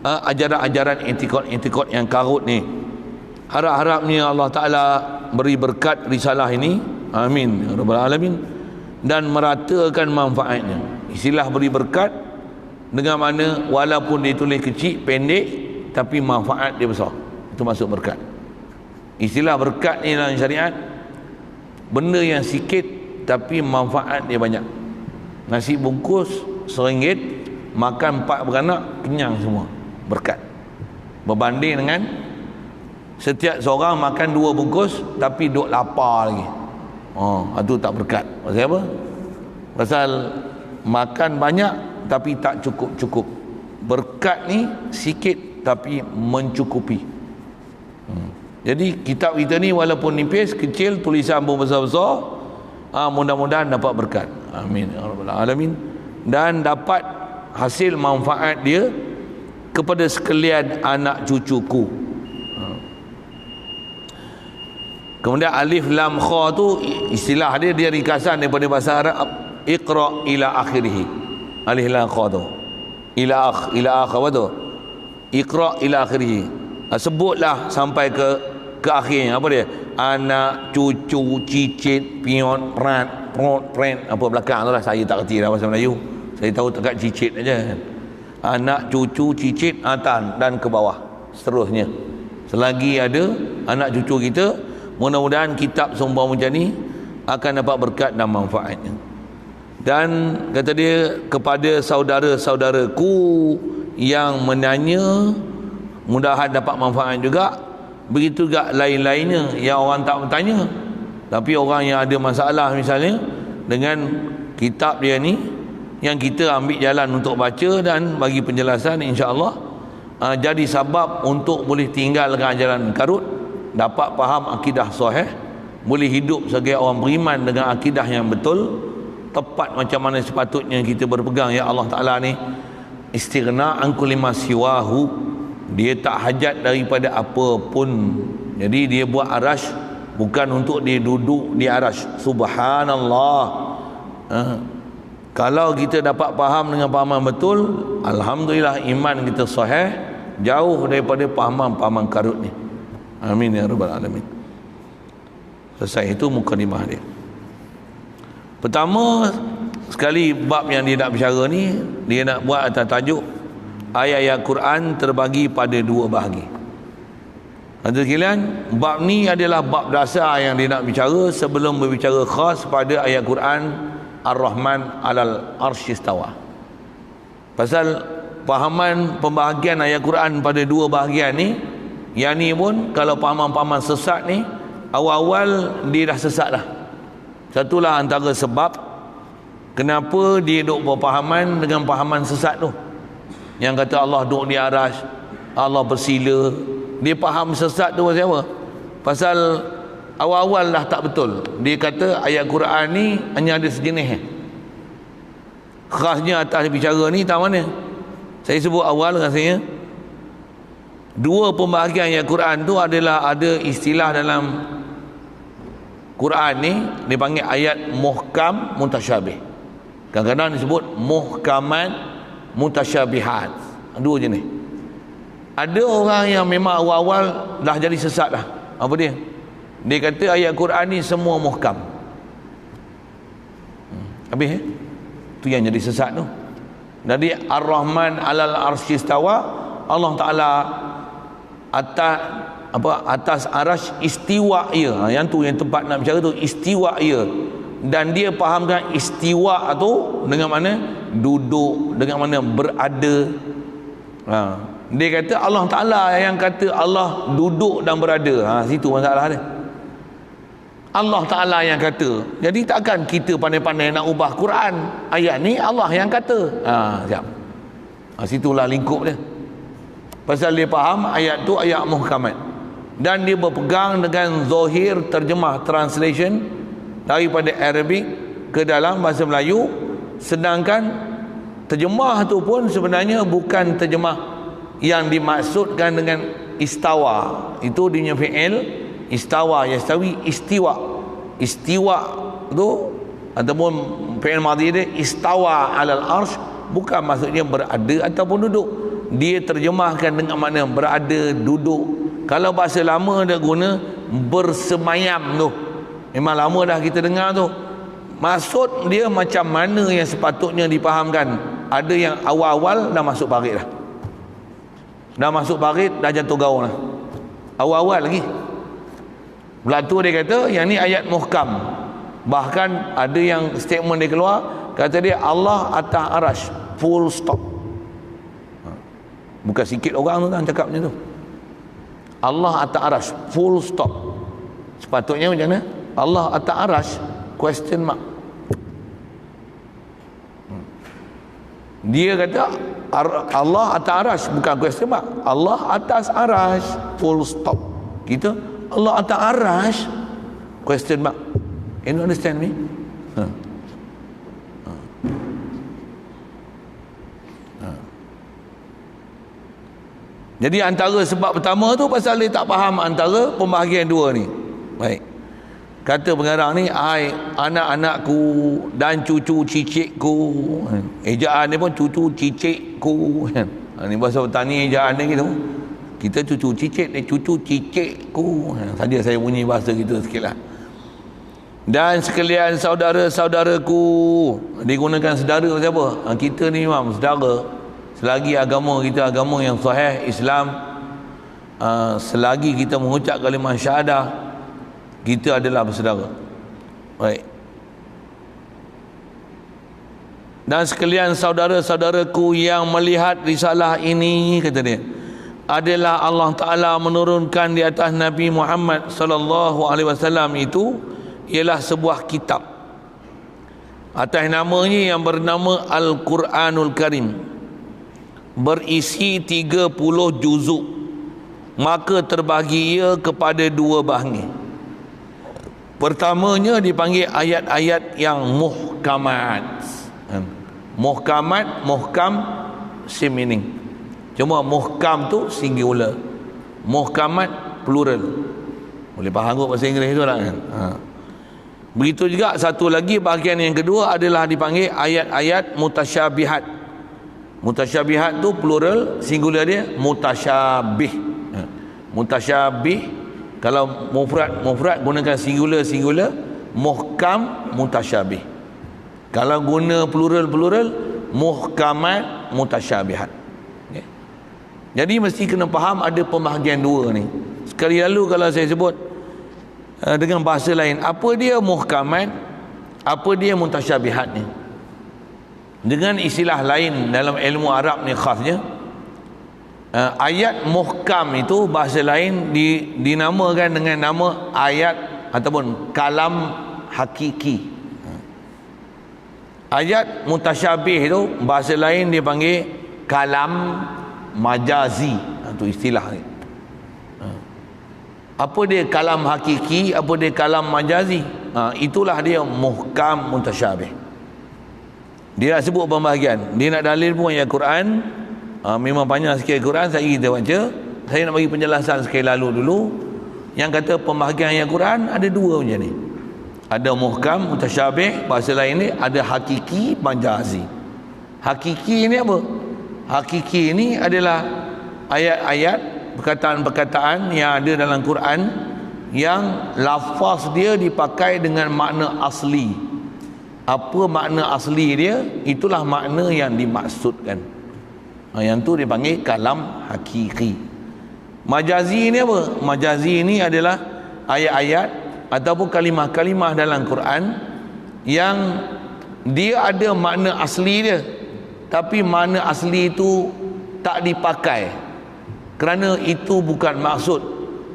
ajaran-ajaran etikot yang karut ni. Harap-harapnya Allah Ta'ala beri berkat risalah ini, amin ya rabbal alamin, dan meratakan manfaatnya. Istilah beri berkat dengan mana walaupun dia tulis kecil, pendek, tapi manfaat dia besar. Itu maksud berkat. Istilah berkat ni dalam syariat, benda yang sikit tapi manfaat dia banyak. Nasi bungkus RM1, makan 4 beranak, kenyang semua. Berkat. Berbanding dengan setiap seorang makan 2 bungkus tapi duk lapar lagi. Itu tak berkat. Pasal apa? Pasal makan banyak tapi tak cukup-cukup. Berkat ni sikit tapi mencukupi. Jadi kitab kita ni walaupun nipis, kecil, tulisan pun besar-besar, mudah-mudahan dapat berkat. Amin ya rabbal alamin. Dan dapat hasil manfaat dia kepada sekalian anak cucuku. Kemudian alif lam kha tu istilah dia ringkasan daripada bahasa Arab, iqra ila akhirih. Alif lam kha tu ila akh apa tu? Iqra ila akhirih. Sebutlah sampai ke akhirnya. Apa dia? Anak, cucu, cicit, pion, rat, prot, pren, apa belakang tu lah. Saya tak kerti lah bahasa Melayu. Saya tahu dekat cicit aja. Anak, cucu, cicit, atan dan ke bawah. Seterusnya. Selagi ada anak cucu kita, mudah-mudahan kitab seumpama macam ni akan dapat berkat dan manfaatnya. Dan kata dia, kepada saudara-saudaraku yang menanya, mudahan dapat manfaat juga. Begitu juga lain-lainnya yang orang tak bertanya, tapi orang yang ada masalah misalnya dengan kitab dia ni, yang kita ambil jalan untuk baca dan bagi penjelasan, insya-Allah jadi sebab untuk boleh tinggalkan ajaran karut, dapat faham akidah sahih, boleh hidup sebagai orang beriman dengan akidah yang betul, tepat macam mana sepatutnya kita berpegang. Ya Allah Ta'ala ni istighna an kulli ma siwahu, dia tak hajat daripada apa pun. Jadi dia buat arash bukan untuk dia duduk di arash. Subhanallah. Kalau kita dapat faham dengan pahaman betul, alhamdulillah iman kita sahih, jauh daripada pahaman-pahaman karut ni. Amin ya rabbal alamin. Selesai itu mukadimah dia. Pertama sekali bab yang dia nak bicara ni, dia nak buat atas tajuk ayat-ayat Quran terbagi pada 2 bahagi. Hadirin sekalian, bab ni adalah bab dasar yang dia nak bicara sebelum berbicara khas pada ayat Quran Ar-Rahman alal arsy istawa. Pasal pahaman pembahagian ayat Quran pada 2 bahagian ni, yang ni pun kalau pahaman-pahaman sesat ni, awal-awal dia dah sesat dah. Satulah antara sebab kenapa dia duk berpahaman dengan pahaman sesat tu, yang kata Allah duduk di arash, Allah bersila. Dia faham sesat tu pasal apa? Pasal awal-awal dah tak betul. Dia kata ayat Quran ni hanya ada sejenis. Khasnya atas bicara ni tak mana? Saya sebut awal rasanya 2 pembahagian ayat Quran tu adalah ada istilah dalam Quran ni dipanggil ayat muhkam mutasyabih. Kadang-kadang disebut muhkaman mutasyabihat. 2 jenis. Ada orang yang memang awal-awal dah jadi sesat dah. Apa dia? Dia kata ayat Quran ni semua muhkam. Habis tu yang jadi sesat tu. Jadi Ar-Rahman alal arsy istawa, Allah Taala atas arash istiwa ia. Yang tu yang tempat nak bicara tu, istiwa ia. Dan dia fahamkan istiwa tu dengan mana duduk, dengan mana berada. Dia kata Allah Ta'ala yang kata Allah duduk dan berada. Situ masalah dia. Allah Ta'ala yang kata. Jadi takkan kita pandai-pandai nak ubah Quran. Ayat ni Allah yang kata. Siap. Situlah lingkup dia. Pasal dia faham ayat tu ayat muhkamat. Dan dia berpegang dengan zahir terjemah translation daripada Arabic ke dalam bahasa Melayu, sedangkan terjemah tu pun sebenarnya bukan terjemah yang dimaksudkan dengan istawa. Itu dia punya fi'il istawa, yastawi, istiwa. Istiwa tu ataupun fi'il madhi dia istawa alal arsh, bukan maksudnya berada ataupun duduk. Dia terjemahkan dengan makna berada, duduk. Kalau bahasa lama dia guna bersemayam tu. Memang lama dah kita dengar tu. Maksud dia macam mana yang sepatutnya dipahamkan. Ada yang awal-awal dah masuk parit dah. Dah masuk parit, dah jatuh gaung lah. Awal-awal lagi. Belah tu dia kata, yang ni ayat muhkam. Bahkan ada yang statement dia keluar, kata dia Allah atas arash, full stop. Bukan sikit orang tu kan cakap macam tu. Allah atas arash, full stop. Sepatutnya macam mana? Allah atas arash, question mark. Dia kata Allah atas arash, bukan question mark. Allah atas arash, full stop. Kita Allah atas arash, question mark. You understand me? Jadi antara sebab pertama tu pasal dia tak faham antara pembahagian dua ni. Baik. Kata pengarang ni, ai anak-anakku dan cucu cicitku. Ejaan dia pun cucu cicitku. Ni bahasa petani ejaan dia gitu. Kita cucu cicit, dia cucu cicitku. Saja saya bunyi bahasa kita sikitlah. Dan sekalian saudara-saudaraku. Digunakan saudara siapa? Kita ni memang saudara. Selagi agama kita agama yang sahih Islam, selagi kita mengucap kalimah syahadah, kita adalah bersaudara. Baik. Dan sekalian saudara-saudaraku yang melihat risalah ini, kata dia, adalah Allah Ta'ala menurunkan di atas Nabi Muhammad sallallahu alaihi wasallam itu ialah sebuah kitab atas namanya yang bernama Al-Quranul Karim, berisi 30 juzuk, maka terbahagi ia kepada dua bahagian. Pertamanya dipanggil ayat-ayat yang muhkamat. Muhkam same meaning, cuma muhkam tu singular, muhkamat plural. Boleh faham kot bahasa Inggeris tu lah kan. Begitu juga satu lagi bahagian yang kedua adalah dipanggil ayat-ayat mutasyabihat. Mutasyabihat tu plural, singular dia mutasyabih. Mutasyabih kalau mufrad gunakan singular, muhkam mutasyabih. Kalau guna plural muhkamat mutasyabihat. Okay. Jadi mesti kena faham ada pembahagian dua ni. Sekali lalu kalau saya sebut dengan bahasa lain, apa dia muhkamat, apa dia mutasyabihat ni? Dengan istilah lain dalam ilmu Arab ni khasnya, ayat muhkam itu bahasa lain dinamakan dengan nama ayat ataupun kalam hakiki. Ayat mutasyabih itu bahasa lain dia panggil kalam majazi. Itu istilah ni. Apa dia kalam hakiki, apa dia kalam majazi? Itulah dia muhkam mutasyabih. Dia nak sebut pembahagian, dia nak dalil pun ayat Quran. Memang panjang sikit ayat Quran, saya kita baca. Saya nak bagi penjelasan sekali lalu dulu. Yang kata pembahagian ayat Quran ada dua macam ni. Ada muhkam mutasyabih, bahasa lain ni ada hakiki majazi. Hakiki ni apa? Hakiki ni adalah ayat-ayat, perkataan-perkataan yang ada dalam Quran yang lafaz dia dipakai dengan makna asli. Apa makna asli dia, itulah makna yang dimaksudkan. Yang tu dipanggil kalam hakiki. Majazi ni apa? Majazi ni adalah ayat-ayat ataupun kalimah-kalimah dalam Quran yang dia ada makna asli dia, tapi makna asli itu tak dipakai kerana itu bukan maksud.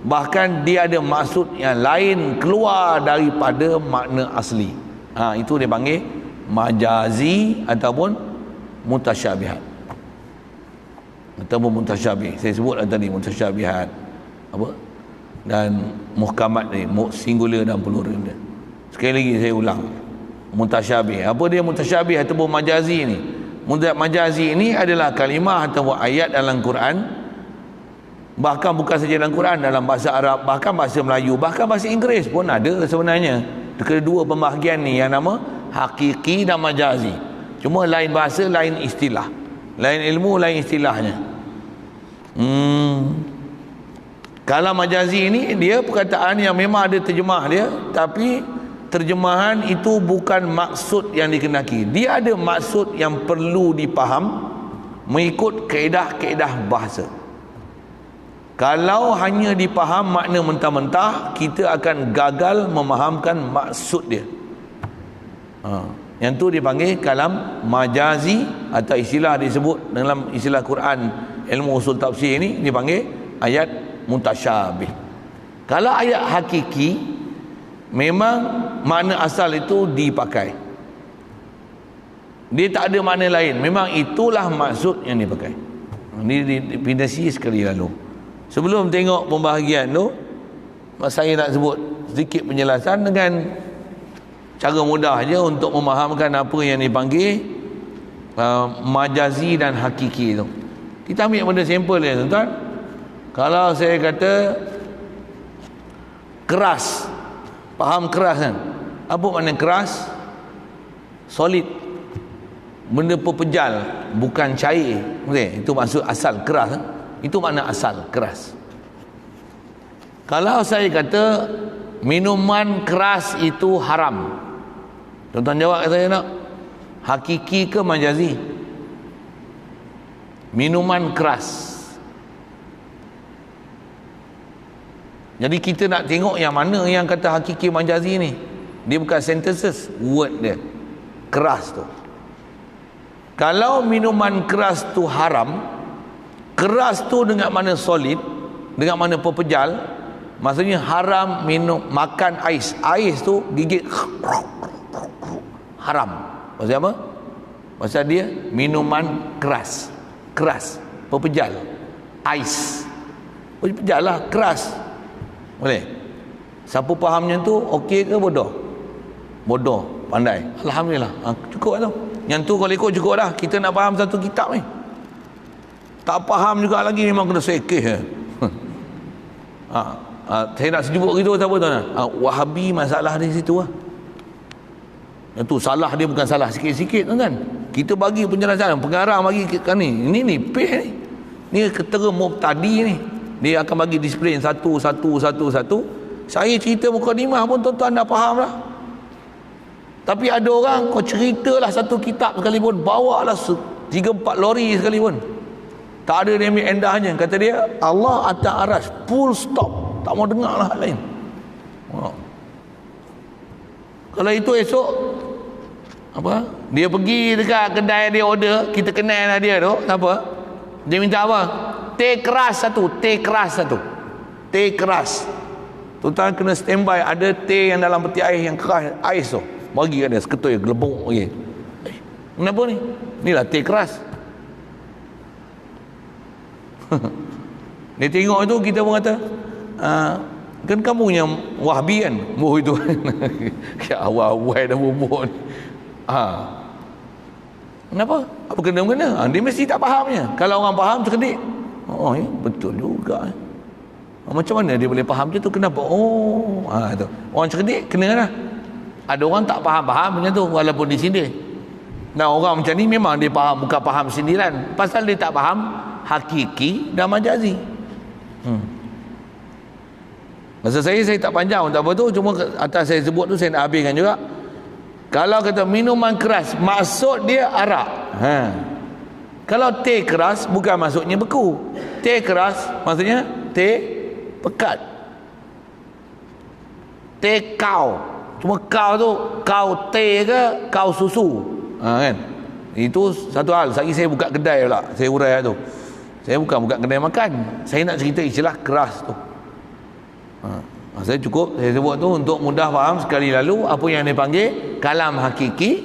Bahkan dia ada maksud yang lain keluar daripada makna asli. Itu dia panggil majazi ataupun mutasyabihat. Ataupun mutasyabih. Saya sebut tadi mutasyabihat. Apa? Dan muhkamat ni, singular dan plural dia. Sekali lagi saya ulang. Mutasyabih. Apa dia mutasyabih ataupun majazi ni? Majazi ini adalah kalimah ataupun ayat dalam Quran. Bahkan bukan saja dalam Quran, dalam bahasa Arab, bahkan bahasa Melayu, bahkan bahasa Inggeris pun ada sebenarnya. Kedua pembahagian ni yang nama hakiki dan majazi. Cuma lain bahasa, lain istilah, lain ilmu, lain istilahnya. Kalau majazi ni dia perkataan yang memang ada terjemah dia, tapi terjemahan itu bukan maksud yang dikehendaki. Dia ada maksud yang perlu dipaham mengikut kaedah-kaedah bahasa. Kalau hanya dipaham makna mentah-mentah, kita akan gagal memahamkan maksud dia. Yang tu dipanggil kalam majazi, atau istilah disebut dalam istilah Quran, ilmu usul tafsir ini dipanggil ayat mutasyabih. Kalau ayat hakiki, memang makna asal itu dipakai. Dia tak ada makna lain, memang itulah maksud yang dipakai. Ini definisi sekali lalu. Sebelum tengok pembahagian tu, saya nak sebut sedikit penjelasan dengan cara mudah je untuk memahamkan apa yang dipanggil majazi dan hakiki tu. Kita ambil benda sampel dia, tuan-tuan. Kalau saya kata keras, faham keras kan? Apa makna keras? Solid, benda pepejal, bukan cair. Okay? Itu maksud asal keras. Itu makna asal keras. Kalau saya kata minuman keras itu haram, tuan-tuan jawab kat saya nak, hakiki ke majazi? Minuman keras. Jadi kita nak tengok yang mana yang kata hakiki majazi ni. Dia bukan sentences, word dia keras tu. Kalau minuman keras tu haram, keras tu dengan mana solid, dengan mana pepejal, maksudnya haram makan ais. Ais tu gigit haram. Pasal apa? Pasal dia minuman keras. Keras, pepejal. Ais. Pepejal lah, keras. Boleh? Siapa fahamnya tu okey ke bodoh? Bodoh, pandai. Alhamdulillah. Cukup tu. Yang tu kalau ikut cukup dah. Kita nak faham satu kitab ni. Tak faham juga lagi, memang kena sekeh. Saya nak sebut gitu, siapa tuan? Wahabi masalah di situ lah. Yang tu salah dia bukan salah sikit-sikit kan. Kita bagi penjelasan, pengarang bagi kan ni. Ini peh ni. Ni ketera mubtadi ni. Dia akan bagi disiplin satu. Saya cerita mukadimah pun tuan-tuan dah faham lah. Tapi ada orang kau ceritalah satu kitab sekalipun, bawa lah 3-4 lori sekalipun, tak ada dia ambil endahnya. Kata dia Allah atas aras, full stop, tak mau dengar lah hal lain. Kalau itu esok apa, dia pergi dekat kedai dia order, kita kenal lah dia tu, apa dia minta apa, teh keras satu. Teh keras. Tuan-tuan kena standby, ada teh yang dalam peti ais yang keras, ais tu bagi kat dia seketui gelembung. Okay. Kenapa ni? Inilah teh keras. Dia tengok itu, kita pun kata kan kamu yang Wahbi kan, itu ya awal-awal dah bubuk ni. Kenapa? Apa kena-kena? Dia mesti tak fahamnya. Kalau orang faham cerdik, ya, betul juga. Macam mana dia boleh faham macam tu? Kenapa? Tu. Orang cerdik kena lah. Ada orang tak faham-faham macam tu walaupun disindir. Nah, orang macam ni memang dia faham, bukan faham sindiran, pasal dia tak faham hakiki dan majazi. Masa saya tak panjang tak apa tu, cuma atas saya sebut tu saya nak habiskan juga. Kalau kata minuman keras, maksud dia arak. Kalau teh keras, bukan maksudnya beku. Teh keras maksudnya teh pekat. Teh kau. Cuma kau tu, kau teh ke kau susu. Kan? Itu satu hal. Saya buka kedai pula, saya urai tu. Saya bukan buka kedai makan. Saya nak cerita istilah keras tu. Saya cukup saya sebut tu untuk mudah faham sekali lalu apa yang dipanggil kalam hakiki,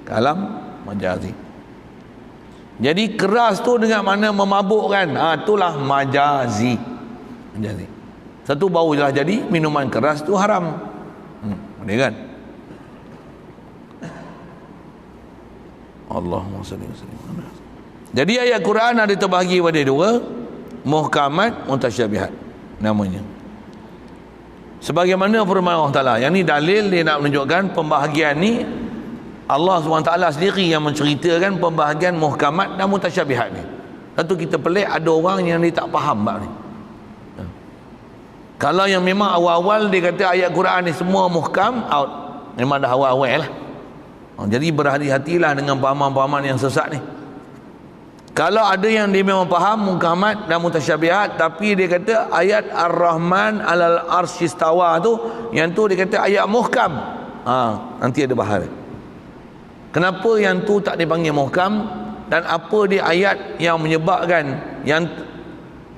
kalam majazi. Jadi keras tu dengan mana memabukkan, itulah majazi. Majazi. Satu bau jelas jadi minuman keras tu haram. Boleh kan? Allahumma salli wa sallim. Jadi ayat Quran ada terbahagi pada dua, muhkamat, mutasyabihat namanya. Sebagaimana firman Allah Ta'ala, yang ni dalil dia nak menunjukkan pembahagian ni Allah SWT sendiri yang menceritakan pembahagian muhkamat dan mutasyabihat ni. Satu kita pelik, ada orang yang dia tak faham bab ni. Kalau yang memang awal-awal dia kata ayat Quran ni semua muhkam, out. memang dah awal-awal lah. Jadi berhati-hatilah dengan pahaman-pahaman yang sesat ni. Kalau ada yang dia memang faham muhkamat dan mutasyabihat, tapi dia kata ayat Ar-Rahman alal arsy istawa tu, yang tu dia kata ayat muhkam, nanti ada bahas. Kenapa yang tu tak dipanggil muhkam, dan apa dia ayat yang menyebabkan yang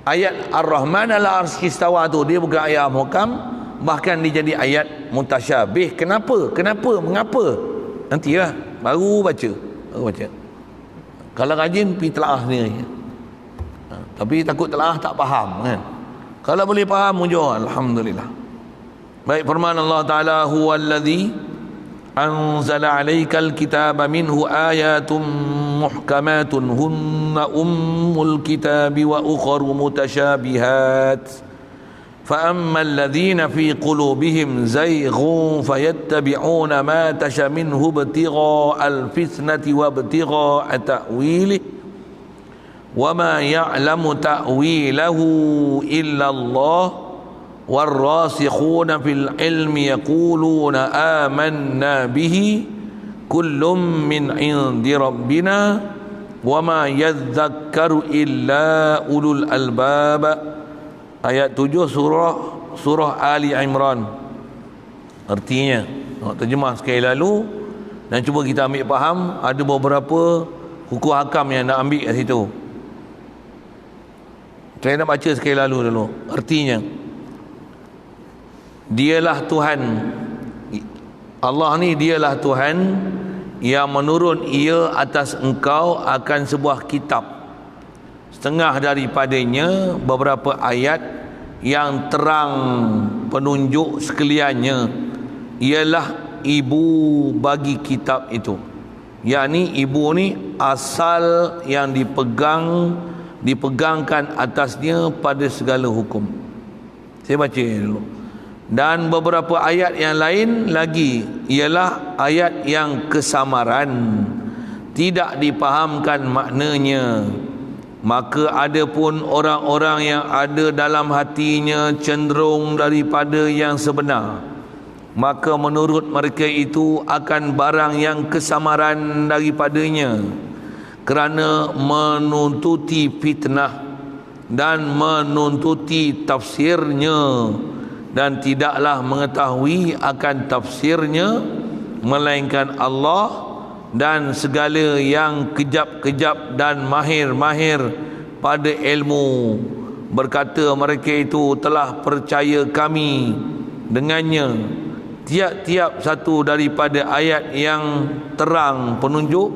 ayat Ar-Rahman alal arsy istawa tu dia bukan ayat muhkam, bahkan dia jadi ayat mutasyabih. Kenapa? Mengapa? Nantilah baru baca. Kalau rajin pergi telaah sendiri. Tapi takut telaah tak faham kan. Kalau boleh faham mujur, alhamdulillah. Baik, firman Allah Taala, huwallazi anzala 'alaikal kitaba minhu ayatun muhkamatun hunna ummul kitabi wa ukharu mutasyabihat. فأما الذين في قلوبهم زيغ فيتبعون ما تشا منه ابتغاء الفتنة وابتغاء تأويله وما يعلم تأويله إلا الله والراسخون في العلم يقولون آمنا به كل من عند ربنا وما يذكر إلا أولو الألباب. Ayat 7 surah Ali Imran. Artinya, terjemah sekali lalu dan cuba kita ambil faham. Ada beberapa hukum hakam yang nak ambil kat situ. Saya nak baca sekali lalu dulu. Artinya, dialah Tuhan, Allah ni dialah Tuhan yang menurun ia atas engkau akan sebuah kitab, setengah daripadanya beberapa ayat yang terang penunjuk sekaliannya, ialah ibu bagi kitab itu. yakni ibu ni asal yang dipegangkan atasnya pada segala hukum. Saya baca dulu. Dan beberapa ayat yang lain lagi ialah ayat yang kesamaran, tidak dipahamkan maknanya. Maka ada pun orang-orang yang ada dalam hatinya cenderung daripada yang sebenar, maka menurut mereka itu akan barang yang kesamaran daripadanya, kerana menuntuti fitnah dan menuntuti tafsirnya, dan tidaklah mengetahui akan tafsirnya melainkan Allah dan segala yang kejap-kejap dan mahir-mahir pada ilmu. Berkata mereka itu, telah percaya kami dengannya tiap-tiap satu daripada ayat yang terang penunjuk,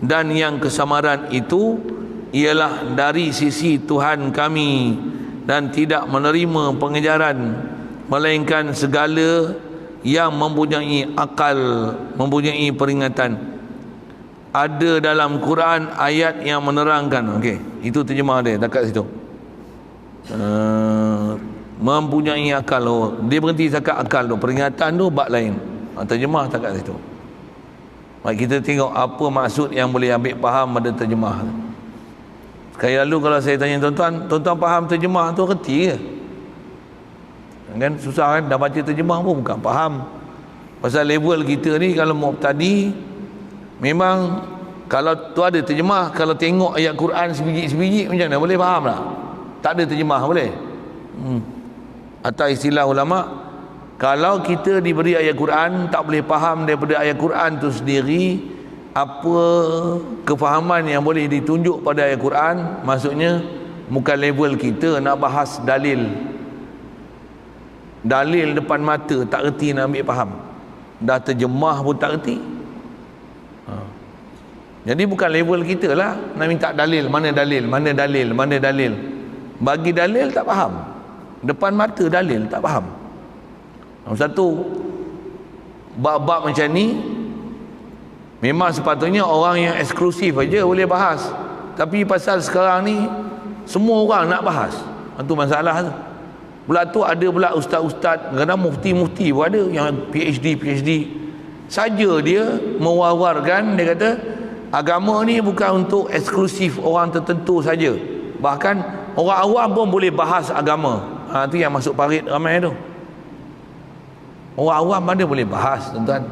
dan yang kesamaran itu ialah dari sisi Tuhan kami, dan tidak menerima pengejaran melainkan segala yang mempunyai akal, mempunyai peringatan. Ada dalam Quran ayat yang menerangkan. Okey, itu terjemah dia dekat situ. Mempunyai akal. Dia berhenti cakap akal tu, peringatan tu bab lain. Terjemah dekat situ. Baik, kita tengok apa maksud yang boleh ambil faham pada terjemah tu. Sekali lalu kalau saya tanya tuan-tuan faham terjemah tu, reti ke? Kan susah kan, dah baca terjemah pun bukan faham. Pasal level kita ni kalau mubtadi, memang kalau tu ada terjemah, kalau tengok ayat Quran sebiji-sebiji macam mana boleh faham tak? Tak ada terjemah boleh. Atau istilah ulama, kalau kita diberi ayat Quran tak boleh faham daripada ayat Quran tu sendiri, apa kefahaman yang boleh ditunjuk pada ayat Quran, maksudnya bukan level kita nak bahas dalil depan mata, tak reti nak ambil faham, dah terjemah pun tak reti. Jadi bukan level kita lah nak minta dalil, mana dalil. Bagi dalil tak faham, depan mata dalil tak faham. Satu bab-bab macam ni memang sepatutnya orang yang eksklusif aja boleh bahas, tapi pasal sekarang ni semua orang nak bahas, itu masalah tu. Pula tu ada pula ustaz-ustaz, kadang mufti-mufti pun ada yang PhD saja, dia mewawarkan, dia kata agama ni bukan untuk eksklusif orang tertentu saja, bahkan orang awam pun boleh bahas agama. Itu yang masuk parit ramai tu. Orang awam mana boleh bahas, tuan-tuan.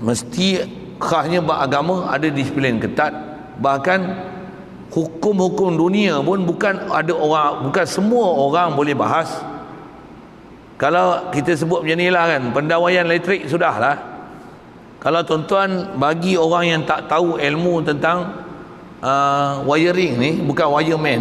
Mesti khasnya beragama ada disiplin ketat. Bahkan hukum-hukum dunia pun bukan semua orang boleh bahas. Kalau kita sebut macam ni lah kan, pendawaian elektrik sudahlah. Kalau tuan-tuan bagi orang yang tak tahu ilmu tentang wiring ni, bukan wireman,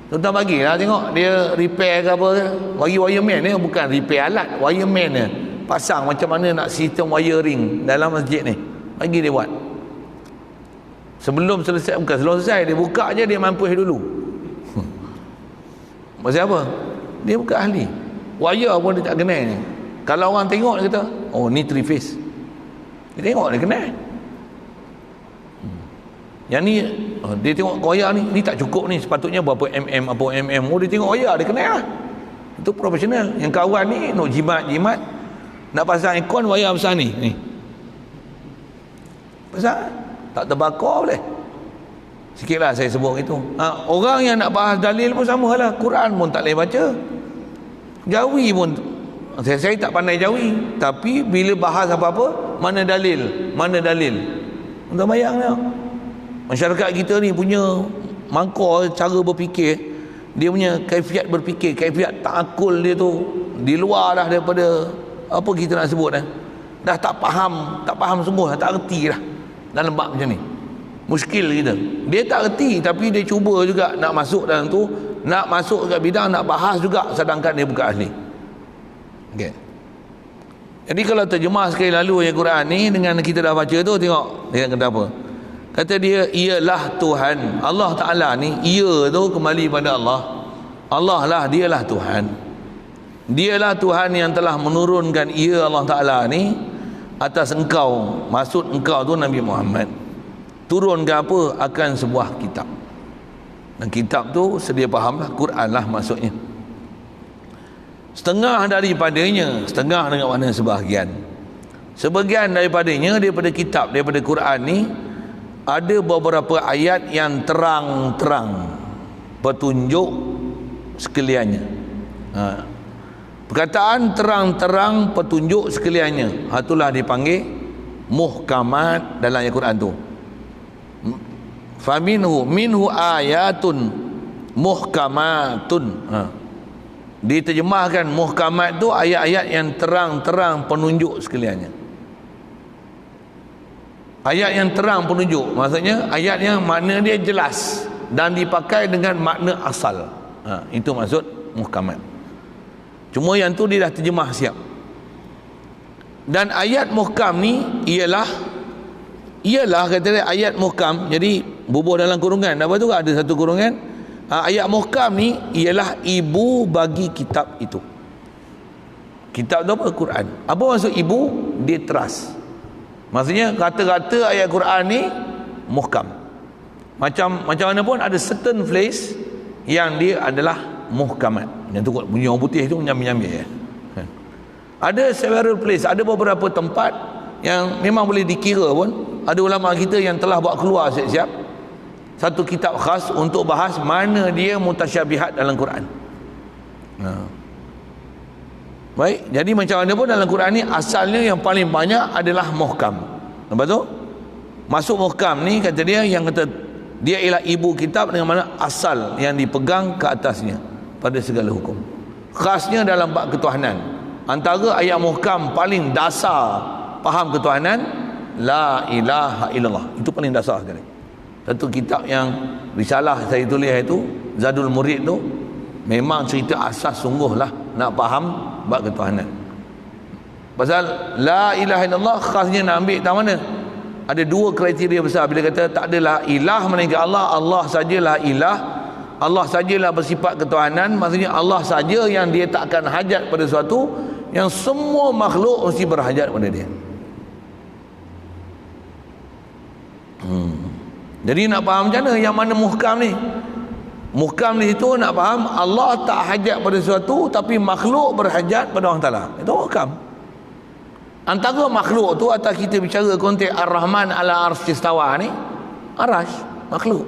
tuan-tuan bagilah tengok dia repair ke apa ke. Bagi wireman ni bukan repair alat, wireman ni pasang macam mana nak sistem wiring dalam masjid ni, bagi dia buat. Sebelum selesai dia buka je, dia mampus dulu. Pasal apa? Dia bukan ahli. Wire pun dia tak kenal ni. Kalau orang tengok dia kata, oh ni 3 phase, dia tengok dia kenal. Yang ni dia tengok wire ni tak cukup ni, sepatutnya berapa mm. Oh dia tengok wire, dia kenal lah. Itu profesional. Yang kawan ni nak jimat nak pasang aircon, wire besar ni pasang, tak terbakar boleh. Sikitlah saya sebut itu. Orang yang nak bahas dalil pun sama lah. Quran pun tak boleh baca, Jawi pun saya tak pandai Jawi, tapi bila bahas apa-apa, mana dalil untuk bayang tengok. Masyarakat kita ni punya mangkor cara berfikir, dia punya kaifiat berfikir, kaifiat ta'akul dia tu di luar dah daripada apa kita nak sebut dah tak faham sungguh, tak reti dah dalam bab macam ni. Muskil kita, dia tak reti tapi dia cuba juga nak masuk dalam tu, nak masuk ke bidang, nak bahas juga, sedangkan dia bukan ahli. Okay. Jadi kalau terjemah sekali lalu yang Quran ni dengan kita dah baca tu, tengok dia kata apa. Kata dia, ialah Tuhan Allah Ta'ala ni, ia tu kembali pada Allah. Allah lah, dialah Tuhan. Dialah Tuhan yang telah menurunkan ia Allah Ta'ala ni atas engkau. Maksud engkau tu Nabi Muhammad. Turunkan apa? Akan sebuah kitab. Dan kitab tu sedia faham lah, Quran lah maksudnya. Setengah daripadanya, setengah dengan makna sebahagian. Sebahagian daripadanya, daripada kitab, daripada Quran ni, ada beberapa ayat yang terang-terang petunjuk sekaliannya. Perkataan terang-terang petunjuk sekaliannya, itulah dipanggil muhkamat dalam ayat Quran tu. Minhu ayatun muhkamatun. Diterjemahkan muhkamat tu ayat-ayat yang terang-terang penunjuk sekaliannya. Ayat yang terang penunjuk, maksudnya ayat yang makna dia jelas dan dipakai dengan makna asal. Itu maksud muhkamat. Cuma yang tu dia dah terjemah siap. Dan ayat muhkam ni ialah kata dia ayat muhkam. Jadi bubuh dalam kurungan. Apa tu? Ada satu kurungan. Ayat muhkam ni ialah ibu bagi kitab itu. Kitab tu apa? Quran. Apa maksud ibu? Dia trust. Maksudnya kata-kata ayat Quran ni muhkam. Macam mana pun ada certain place yang dia adalah muhkamat. Yang tu bunyi orang putih tu nyambi-nyambi. Ada several place, ada beberapa tempat yang memang boleh dikira pun. Ada ulama kita yang telah buat keluar siap-siap satu kitab khas untuk bahas mana dia mutasyabihat dalam Quran. Baik, jadi macam mana pun dalam Quran ni asalnya yang paling banyak adalah muhkam. Lepas tu masuk muhkam ni, kata dia, yang kata dia ialah ibu kitab dengan mana asal yang dipegang ke atasnya pada segala hukum. Khasnya dalam bab ketuhanan. Antara ayat muhkam paling dasar faham ketuhanan, la ilaha illallah. Itu paling dasar sekali. Satu kitab yang risalah saya tulis itu, Zadul Murid tu, memang cerita asas sungguh lah nak faham bab ketuhanan. Pasal la ilaha illallah khasnya nak ambil tak mana? Ada dua kriteria besar bila kata tak adalah ilah melainkan Allah, Allah sajalah ilah, Allah sajalah bersifat ketuhanan. Maksudnya Allah saja yang dia takkan hajat pada sesuatu, yang semua makhluk mesti berhajat pada dia. Jadi nak faham macam mana yang mana muhkam ni? Muhkam di situ nak faham Allah tak hajat pada sesuatu, tapi makhluk berhajat pada Allah Ta'ala. Itu muhkam. Antara makhluk tu, atau kita bicara konteks Ar-Rahman ala arsy istawa ni, arash makhluk.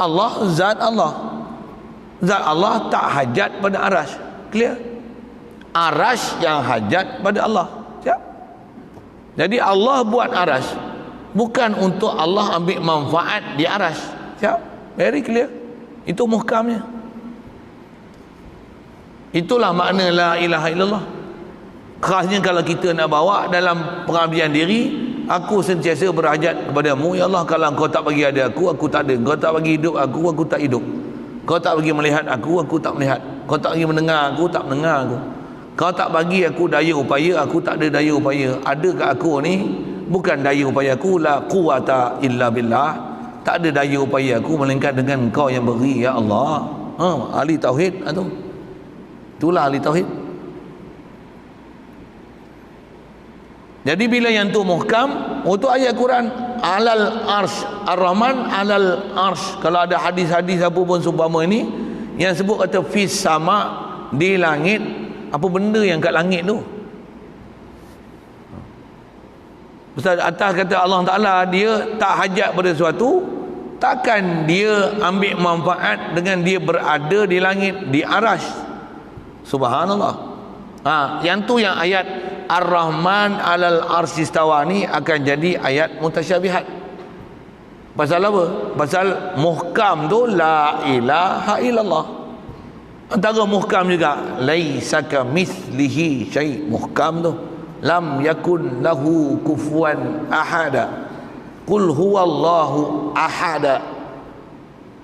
Allah zat Allah tak hajat pada arash. Clear? Arash yang hajat pada Allah. Siap? Jadi Allah buat arash bukan untuk Allah ambil manfaat di arash. Siap? Very clear. Itu muhkamnya. Itulah makna la ilaha illallah. Khasnya kalau kita nak bawa dalam pengabdian diri, aku sentiasa berhajat kepadamu, ya Allah, kalau kau tak bagi ada aku tak ada. Kau tak bagi hidup aku tak hidup. Kau tak bagi melihat aku tak melihat. Kau tak bagi mendengar aku tak mendengar aku. Kau tak bagi aku daya upaya, aku tak ada daya upaya. Ada kat aku ni bukan daya upaya aku, la quwata illa billah. Tak ada daya upaya aku melainkan dengan Kau yang beri, ya Allah. Ahli tauhid tu. Itulah ahli tauhid. Jadi bila yang tu muhkam, itu ayat Quran alal arsh, ar-Rahman alal arsh. Kalau ada hadis-hadis apa pun seumpama ini yang sebut kata fis sama, di langit, apa benda yang kat langit tu? Ustaz, atas kata Allah Ta'ala dia tak hajat pada sesuatu, takkan dia ambil manfaat dengan dia berada di langit, di arash. Subhanallah. Yang tu yang ayat Ar-Rahman alal arsy istawa ni akan jadi ayat mutasyabihat. Pasal apa? Pasal muhkam tu la ilaha illallah. Antara muhkam juga laisa kamitslihi syai'. Muhkam tu lam yakun lahu kufuwan ahada. Qul huwallahu ahada.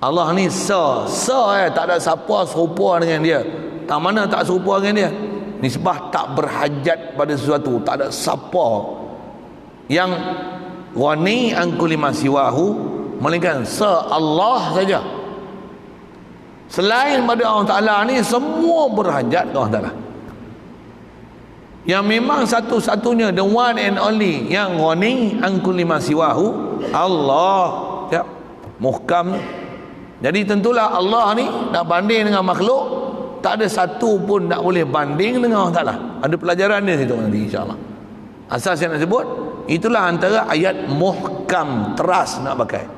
Allah ni tak ada siapa serupa dengan dia. Tak mana tak serupa dengan dia. Nisbah tak berhajat pada sesuatu, tak ada siapa yang ghani an kulli ma siwahu, melainkan Allah saja. Selain pada Allah Ta'ala ni semua berhajat kepada Allah Ta'ala. Yang memang satu-satunya, the one and only, yang ghani an kulli ma siwahu, Allah. Siap? Muhkam. Jadi tentulah Allah ni nak banding dengan makhluk, tak ada satu pun tak boleh banding dengan Allah Ta'ala. Ada pelajaran dia situ nanti insyaAllah. Asas yang nak sebut, itulah antara ayat muhkam, teras nak pakai.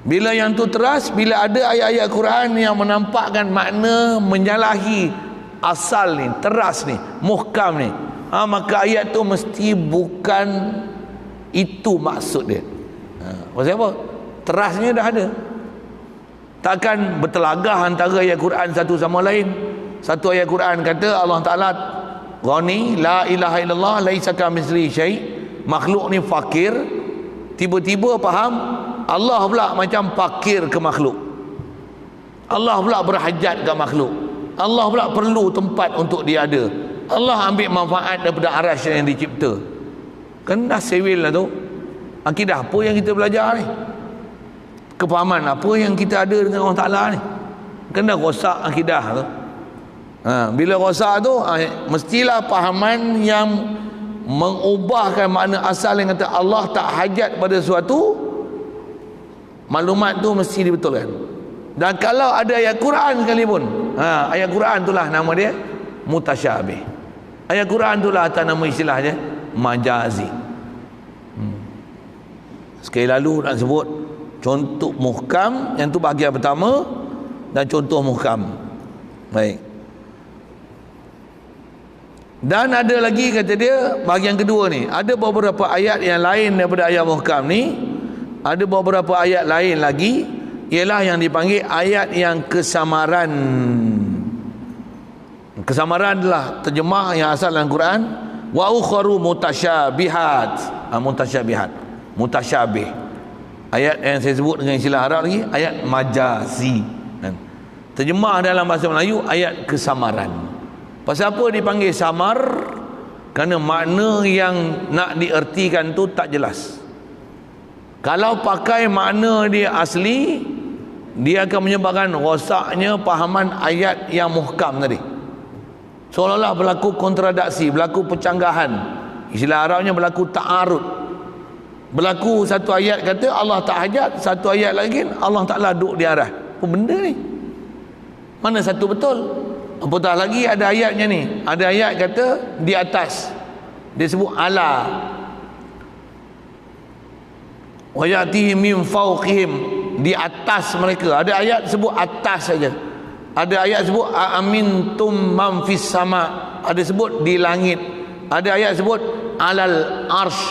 Bila yang tu teras, bila ada ayat-ayat Quran yang menampakkan makna menyalahi asal ni, teras ni, muhkam ni, maka ayat tu mesti bukan itu maksud dia. Maksud apa? Terasnya dah ada. Takkan bertelagah antara ayat Quran satu sama lain. Satu ayat Quran kata Allah Ta'ala ghani, la ilaha illallah, laisa kamitslihi syai'. Makhluk ni fakir. Tiba-tiba faham Allah pula macam fakir ke makhluk. Allah pula berhajat ke makhluk. Allah pula perlu tempat untuk dia ada. Allah ambil manfaat daripada arash yang dicipta. Kan dah sewil lah tu. Akidah apa yang kita belajar ni? Kefahaman apa yang kita ada dengan Allah Ta'ala ni? Kena rosak akidah tu. Bila rosak tu, mestilah fahaman yang mengubahkan makna asal yang kata Allah tak hajat pada sesuatu, maklumat tu mesti dibetulkan. Dan kalau ada ayat Quran sekalipun, ayat Quran itulah nama dia mutasyabih. Ayat Quran itulah atas nama istilah dia majazi. Sekali lalu nak sebut contoh muhkam, yang tu bahagian pertama, dan contoh muhkam. Baik. Dan ada lagi kata dia bahagian kedua ni, ada beberapa ayat yang lain daripada ayat muhkam ni, ada beberapa ayat lain lagi, ialah yang dipanggil ayat yang kesamaran. Kesamaran adalah terjemah yang asal dalam Quran, wa ukharu mutasyabihat. Mutasyabih. Ayat yang saya sebut dengan istilah Arab lagi, ayat majazi. Terjemah dalam bahasa Melayu, ayat kesamaran. Pasal apa dipanggil samar? Kerana makna yang nak diertikan tu tak jelas. Kalau pakai makna dia asli, dia akan menyebabkan rosaknya pahaman ayat yang muhkam tadi. Seolah-olah berlaku kontradaksi, berlaku pencanggahan. Istilah Arabnya berlaku ta'arud. Berlaku satu ayat kata Allah tak hajat, satu ayat lagi Allah Ta'ala duduk di arah. Apa benda ni? Mana satu betul? Apatah lagi ada ayatnya ni. Ada ayat kata di atas. Dia sebut ala. Wa ya'tihim min fawqihim, di atas mereka. Ada ayat sebut atas saja. Ada ayat sebut amintum man fis sama, ada sebut di langit. Ada ayat sebut alal arsh.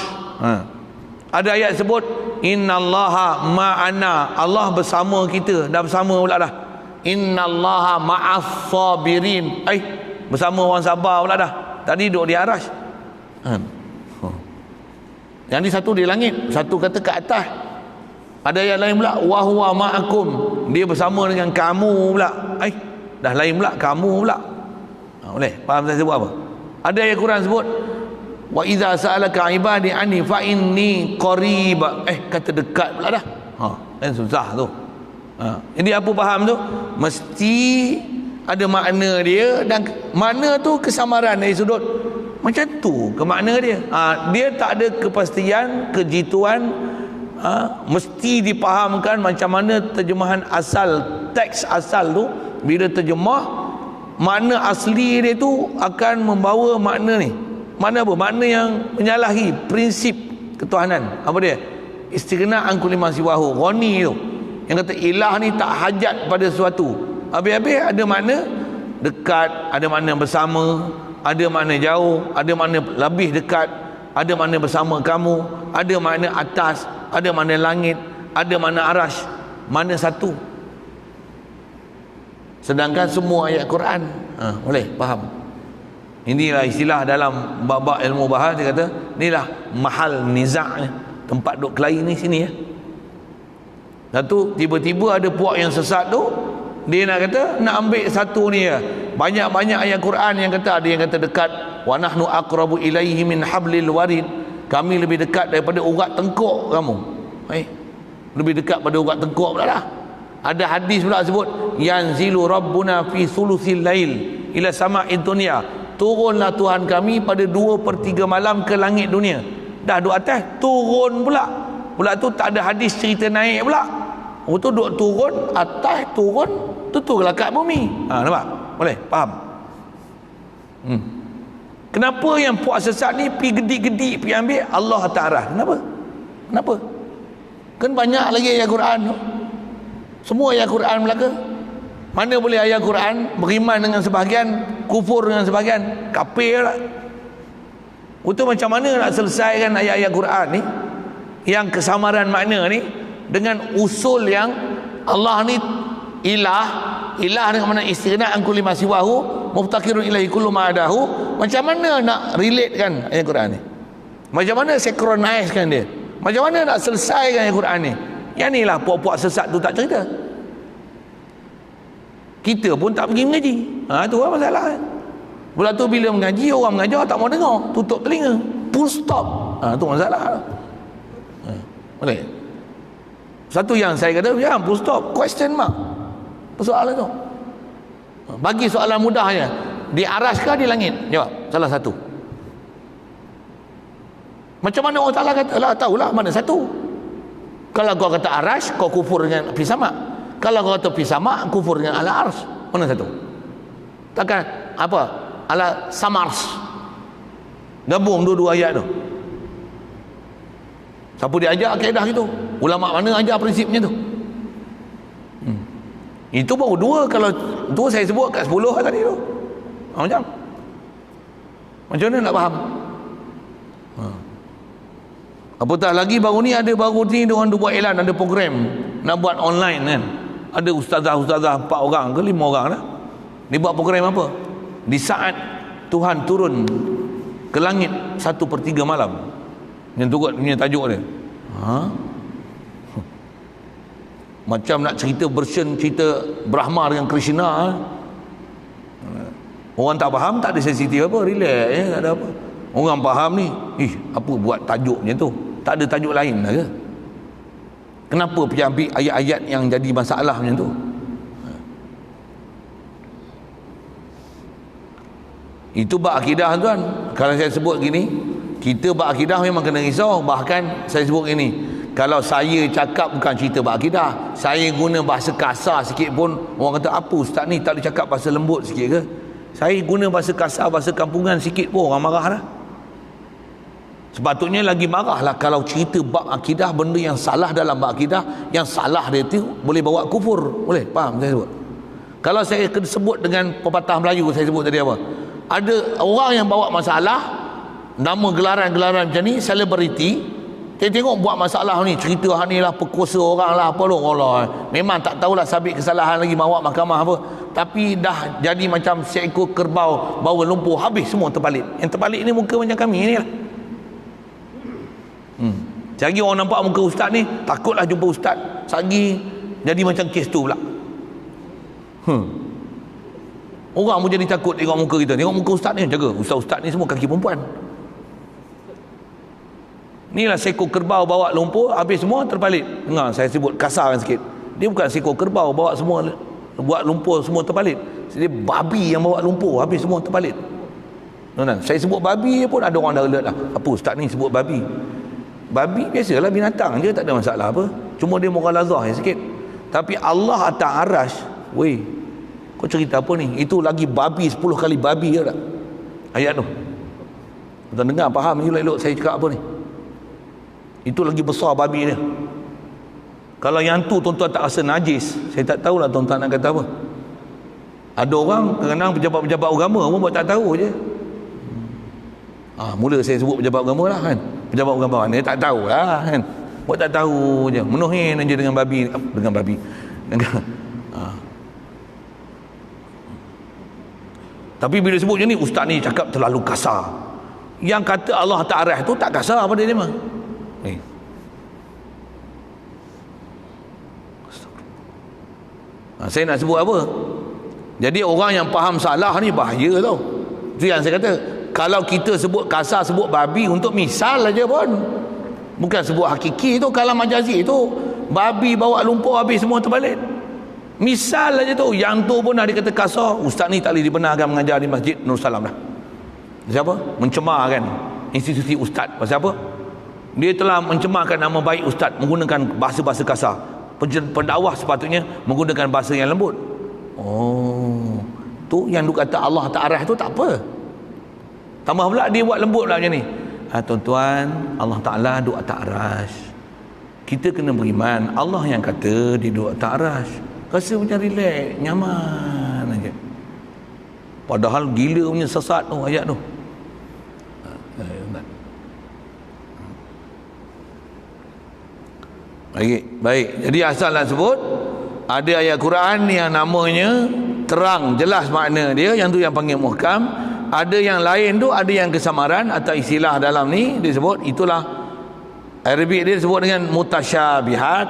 Ada ayat sebut innallaha ma'ana, Allah bersama kita. Dah bersama pula dah. Innallaha ma'as sabirin, bersama orang sabar pula dah. Tadi duduk di arsh. Yang ni satu di langit, satu kata ke atas. Ada ayat lain pula wa huwa ma'akum, dia bersama dengan kamu pula. Dah lain pula, kamu pula. Boleh faham saya sebut apa? Ada ayat Quran sebut wa idza sa'alaka ibadi anni fa inni qarib, kata dekat pula dah. Kan susah tu. Jadi apa faham tu? Mesti ada makna dia, dan makna tu kesamaran dari sudut macam tu ke makna dia. Dia tak ada kepastian, kejituan. Mesti dipahamkan macam mana terjemahan asal, teks asal tu. Bila terjemah, makna asli dia tu akan membawa makna ni. Makna apa? Makna yang menyalahi prinsip ketuhanan. Apa dia? Istighna an kulli ma siwahu, ghani tu. Yang kata ilah ni tak hajat pada sesuatu. Habis-habis ada makna dekat, ada makna bersama, ada makna jauh, ada makna lebih dekat, ada makna bersama kamu, ada makna atas, ada makna langit, ada makna arash, makna satu. Sedangkan semua ayat Quran boleh faham. Inilah istilah dalam bab ilmu bahasa, dia kata inilah mahal nizak ni, tempat duk kelahi ni sini ya. Satu, tiba-tiba ada puak yang sesat tu, dia nak kata nak ambil satu ni ya. Banyak-banyak ayat Quran yang kata, ada yang kata dekat wa nahnu aqrabu ilaihi min hablil warid, kami lebih dekat daripada urat tengkuk kamu. Lebih dekat pada urat tengkuk pula dah. Ada hadis pula sebut yanzilu rabbuna fi sulusil lail ila sama'id dunya, turunlah Tuhan kami pada 2/3 malam ke langit dunia. Dah duduk atas, turun pula. Pula tu tak ada hadis cerita naik pula. Tu duduk turun, atas turun, tu kat bumi. Nampak? Boleh? Faham? Kenapa yang puak sesat ni pi gedik-gedik pi ambil Allah Ta'ala? Kenapa? Kan banyak lagi ayat Quran tu. Semua ayat Quran belaka. Mana boleh ayat Quran beriman dengan sebahagian, kufur dengan sebahagian, kafir lah. Itu macam mana nak selesaikan ayat-ayat Quran ni yang kesamaran makna ni dengan usul yang Allah ni ilah dengan mana istighna an kulli ma siwahu muftakirun ilahi kullu ma adahu. Macam mana nak relate kan ayat Quran ni? Macam mana synchronize kan dia? Macam mana nak selesaikan ayat Quran ni? Yang ni lah puak-puak sesat tu tak cerita. Kita pun tak pergi mengaji. Tu lah masalah. Pula tu bila mengaji, orang mengajar tak mau dengar, tutup telinga, full stop. Tu masalah. Boleh? Satu yang saya kata, jangan full stop, question mark persoalan tu. Bagi soalan mudahnya, di aras ke di langit? Jawab, salah satu. Macam mana orang Ta'ala kata? Lah tahulah mana satu. Kalau kau kata aras, kau kufur dengan api sama. Kalau kau kata api sama, kufur dengan ala ars. Mana satu? Takkan apa? Ala samars. Gabung dua-dua ayat tu. Siapa dia ajar akidah gitu? Ulama mana ajar prinsipnya tu? Itu baru dua. Kalau tu saya sebut kat 10 tadi tu. Macam mana nak faham? Apatah lagi baru ni orang buat iklan, ada program nak buat online kan. Ada ustazah 4 orang ke 5 orang dah. Dia buat program apa? Di saat Tuhan turun ke langit 1/3 malam. Yang turut punya tajuk dia. Macam nak cerita version cerita Brahma dengan Krishna. Orang tak faham, tak ada sensitif apa, relax je, tak ada apa. Orang faham ni, apa buat tajuk macam tu? Tak ada tajuk lain lah ke? Kenapa pergi ambil ayat-ayat yang jadi masalah macam tu? Itu bab akidah tuan. Kalau saya sebut gini, kita bab akidah memang kena risau. Bahkan saya sebut gini, kalau saya cakap bukan cerita bab akidah, saya guna bahasa kasar sikit pun, orang kata apa ustaz ni tak boleh cakap bahasa lembut sikit ke? Saya guna bahasa kasar, bahasa kampungan sikit pun orang marah dah. Sepatutnya lagi marahlah kalau cerita bab akidah, benda yang salah dalam bab akidah, yang salah dia tu boleh bawa kufur. Boleh? Faham saya sebut? Kalau saya sebut dengan pepatah Melayu, saya sebut tadi apa? Ada orang yang bawa masalah, nama gelaran-gelaran macam ni, selebriti. Saya tengok buat masalah ni, cerita ni lah, perkosa orang lah, apa tu, Allah. Memang tak tahulah sabit kesalahan lagi, bawa mahkamah apa. Tapi dah jadi macam seekor kerbau bawa lumpur, habis semua terpalit. Yang terpalit ni muka macam kami ni lah. Selagi orang nampak muka ustaz ni, takutlah jumpa ustaz. Selagi jadi macam kes tu pula. Orang pun jadi takut tengok muka kita. Tengok muka ustaz ni, jaga. Ustaz-ustaz ni semua kaki perempuan. Inilah seekor kerbau bawa lumpur, habis semua terpalit. Dengar, saya sebut kasar sikit. Dia bukan seekor kerbau bawa semua, buat lumpur semua terpalit. Dia babi yang bawa lumpur, habis semua terpalit. Saya sebut babi pun ada orang dah alert lah. Apa ustaz ni sebut babi? Babi biasalah, binatang je, tak ada masalah apa. Cuma dia mughalazah sikit. Tapi Allah atas arash, weh, kau cerita apa ni? Itu lagi babi, 10 kali babi ke tak? Ayat tu. Tuan dengar, faham elok-elok saya cakap apa ni? Itu lagi besar babi dia. Kalau yang tu tuan-tuan tak rasa najis, saya tak tahulah tuan-tuan nak kata apa. Ada orang kadang-kadang pejabat-pejabat agama pun buat tak tahu je. Mula saya sebut pejabat agama lah kan. Pejabat agama ni tak tahu lah kan. Buat tak tahu je, menuhin je dengan babi. Tapi bila sebut je ni, ustaz ni cakap terlalu kasar. Yang kata Allah Ta'ala tu tak kasar pada dia mah. Saya nak sebut apa? Jadi orang yang faham salah ni bahaya tau. Itu yang saya kata, kalau kita sebut kasar, sebut babi untuk misal aja pun, bukan sebut hakiki tu. Kalau majazi tu, babi bawa lumpur habis semua terbalik. Misal aja tu. Yang tu pun dah dikata kasar, ustaz ni tak boleh dibenarkan mengajar di Masjid Nur Salam dah. Siapa? Mencemarkan institusi ustaz. Pasal apa? Dia telah mencemarkan nama baik ustaz menggunakan bahasa-bahasa kasar. Pendakwah sepatutnya menggunakan bahasa yang lembut. Tu yang duk kata Allah Ta'ala tu tak apa. Tambah pula dia buat lembut pula macam ni. Tuan-tuan, Allah Ta'ala duk atas arash. Kita kena beriman Allah yang kata dia duk atas arash. Rasa macam relax, nyaman aja. Padahal gila punya sesat tu ayat tu. Baik. Jadi asal nak sebut, ada ayat Quran yang namanya terang, jelas makna dia, yang tu yang panggil muhkam. Ada yang lain tu, ada yang kesamaran atau istilah dalam ni disebut, itulah Arabic dia disebut dengan mutasyabihat.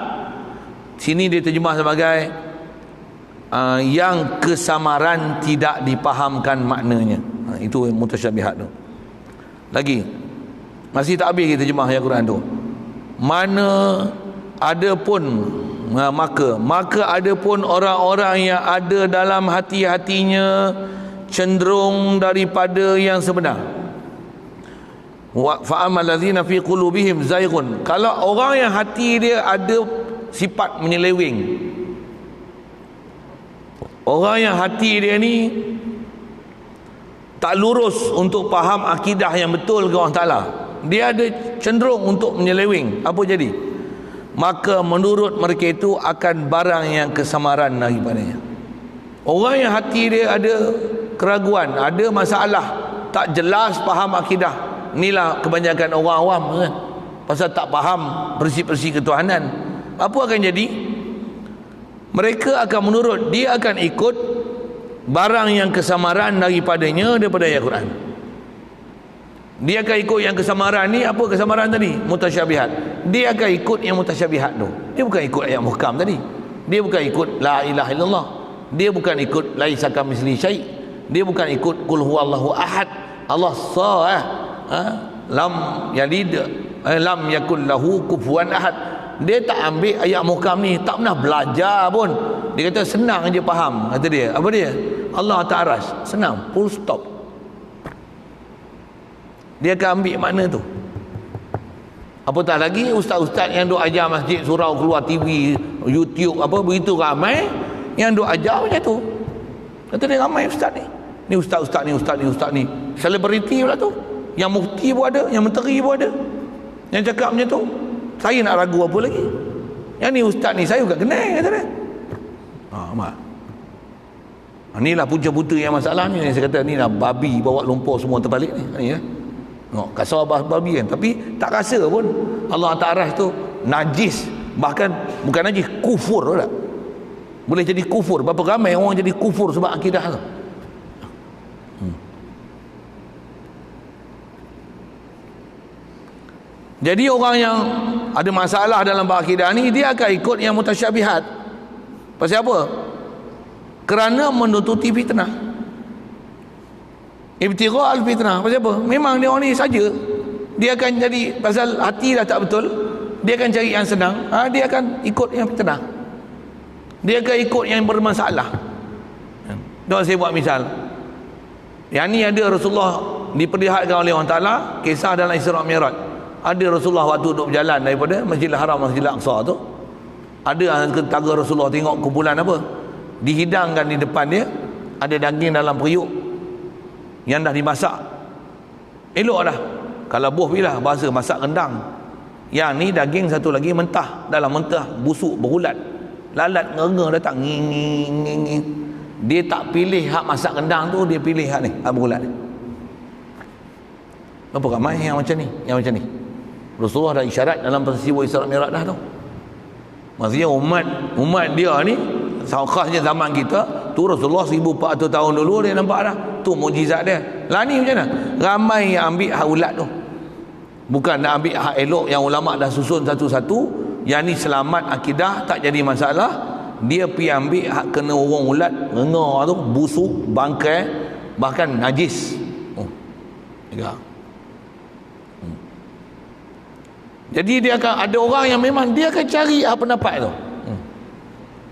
Sini dia terjemah sebagai yang kesamaran tidak dipahamkan maknanya. Itu mutasyabihat tu. Lagi masih tak habis kita terjemah ayat Quran tu. Mana adapun maka adapun orang-orang yang ada dalam hati-hatinya cenderung daripada yang sebenar. Wa fa'amal ladzina fi qulubihim zaighun. Kalau orang yang hati dia ada sifat menyeleweng, orang yang hati dia ni tak lurus untuk faham akidah yang betul ke Allah Ta'ala, dia ada cenderung untuk menyeleweng, apa jadi? Maka menurut mereka itu akan barang yang kesamaran daripadanya. Orang yang hati dia ada keraguan, ada masalah, tak jelas faham akidah, inilah kebanyakan orang awam kan? Pasal tak faham prinsip-prinsip ketuhanan. Apa akan jadi? Mereka akan menurut, dia akan ikut barang yang kesamaran daripadanya, daripada ayat Quran. Dia akan ikut yang kesamaran ni. Apa kesamaran tadi? Mutasyabihat. Dia akan ikut yang mutasyabihat tu. Dia bukan ikut ayat muhkam tadi. Dia bukan ikut la ilaha illallah. Dia bukan ikut laisa kamitslihi syai'. Dia bukan ikut qul huwallahu ahad, Allah lam yalid lam yakul lahu kufuwan ahad. Dia tak ambil ayat muhkam ni, tak pernah belajar pun. Dia kata senang je faham. Kata dia, apa dia? Allah Ta'ala senang, full stop. Dia akan ambil makna tu. Apatah lagi ustaz-ustaz yang duk ajar masjid, surau, keluar TV, YouTube, apa begitu ramai yang duk ajar macam tu. Kata dia ramai ustaz ni. Ni ustaz-ustaz ni, ustaz ni, ustaz ni. Selebriti pula tu. Yang mufti pun ada, yang menteri pun ada. Yang cakap macam tu. Saya nak ragu apa lagi? Yang ni ustaz ni saya bukan kenal, kata dia. Mak. Inilah punca-punca yang masalah ni. Saya kata ni lah babi bawa lumpur semua terbalik ni ya. Kasar babi kan, tapi tak rasa pun Allah Ta'ala tu najis, bahkan bukan najis, kufur tak? Boleh jadi kufur. Berapa ramai orang jadi kufur sebab akidah tu. Jadi orang yang ada masalah dalam akidah ni, dia akan ikut yang mutasyabihat. Pasal apa? Kerana menututi fitnah. Ibtigha al-fitnah. Pasal apa? Memang dia orang ni saja. Dia akan jadi, pasal hati dah tak betul, dia akan cari yang senang, dia akan ikut yang fitnah. Dia akan ikut yang bermasalah. Doa saya buat misal. Yang ni ada Rasulullah diperlihatkan oleh Allah Ta'ala, kisah dalam Isra' Mi'raj. Ada Rasulullah waktu duduk berjalan daripada Masjidil Haram Masjidil Aqsa tu, ada tentara Rasulullah tengok kumpulan apa, dihidangkan di depan dia ada daging dalam periuk yang dah dimasak. Elok dah. Kalau buh bila bahasa masak rendang. Yang ni daging satu lagi mentah, dalam mentah busuk berulat. Lalat ngengah datang nging. Dia tak pilih hak masak rendang tu, dia pilih hak ni, hak berulat ni. Berapa ramai yang macam ni, yang macam ni. Rasulullah dah isyarat dalam peristiwa Isra' Mi'raj dah tu. Maksudnya umat dia ni, khasnya zaman kita tu, Rasulullah 1400 tahun dulu dia nampak dah tu mukjizat dia. Lah ni macam mana? Ramai yang ambil hak ulat tu, bukan nak ambil hak elok yang ulama dah susun satu-satu. Yang ni selamat akidah, tak jadi masalah. Dia pergi ambil hak kena orang ulat ngengah tu, busuk, bangkai, bahkan najis. Ya. Jadi dia akan ada orang yang memang dia akan cari pendapat tu.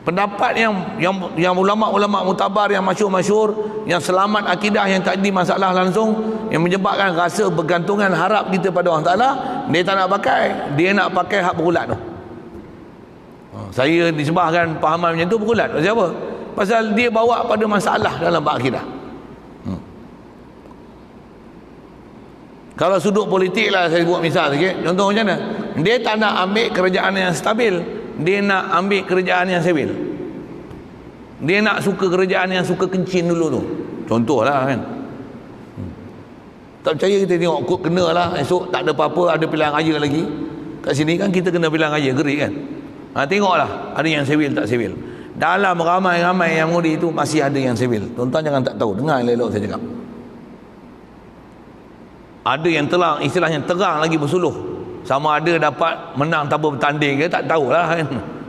Pendapat yang ulama-ulama mutabar yang masyhur-masyhur, yang selamat akidah, yang tak ada masalah langsung, yang menyebabkan rasa bergantungan harap kita pada Allah Ta'ala, dia tak nak pakai. Dia nak pakai hak berulat tu. Saya disebabkan pahaman macam tu berulat. Pasal apa? Pasal dia bawa pada masalah dalam akidah. Kalau sudut politik lah saya buat misal sikit. Contoh macam mana? Dia tak nak ambil kerajaan yang stabil, dia nak ambil kerajaan yang stabil. Dia nak suka kerajaan yang suka kencing dulu tu. Contoh lah kan. Tak percaya kita tengok kod kena lah, esok tak ada apa-apa, ada pilihan raya lagi. Kat sini kan kita kena pilihan raya, gerik kan. Tengoklah ada yang stabil tak stabil. Dalam ramai-ramai yang mengundi itu masih ada yang stabil. Tuan-tuan jangan tak tahu, dengar elok saya cakap. Ada yang terang, istilahnya terang lagi bersuluh. Sama ada dapat menang tanpa bertanding ke, tak tahulah kan.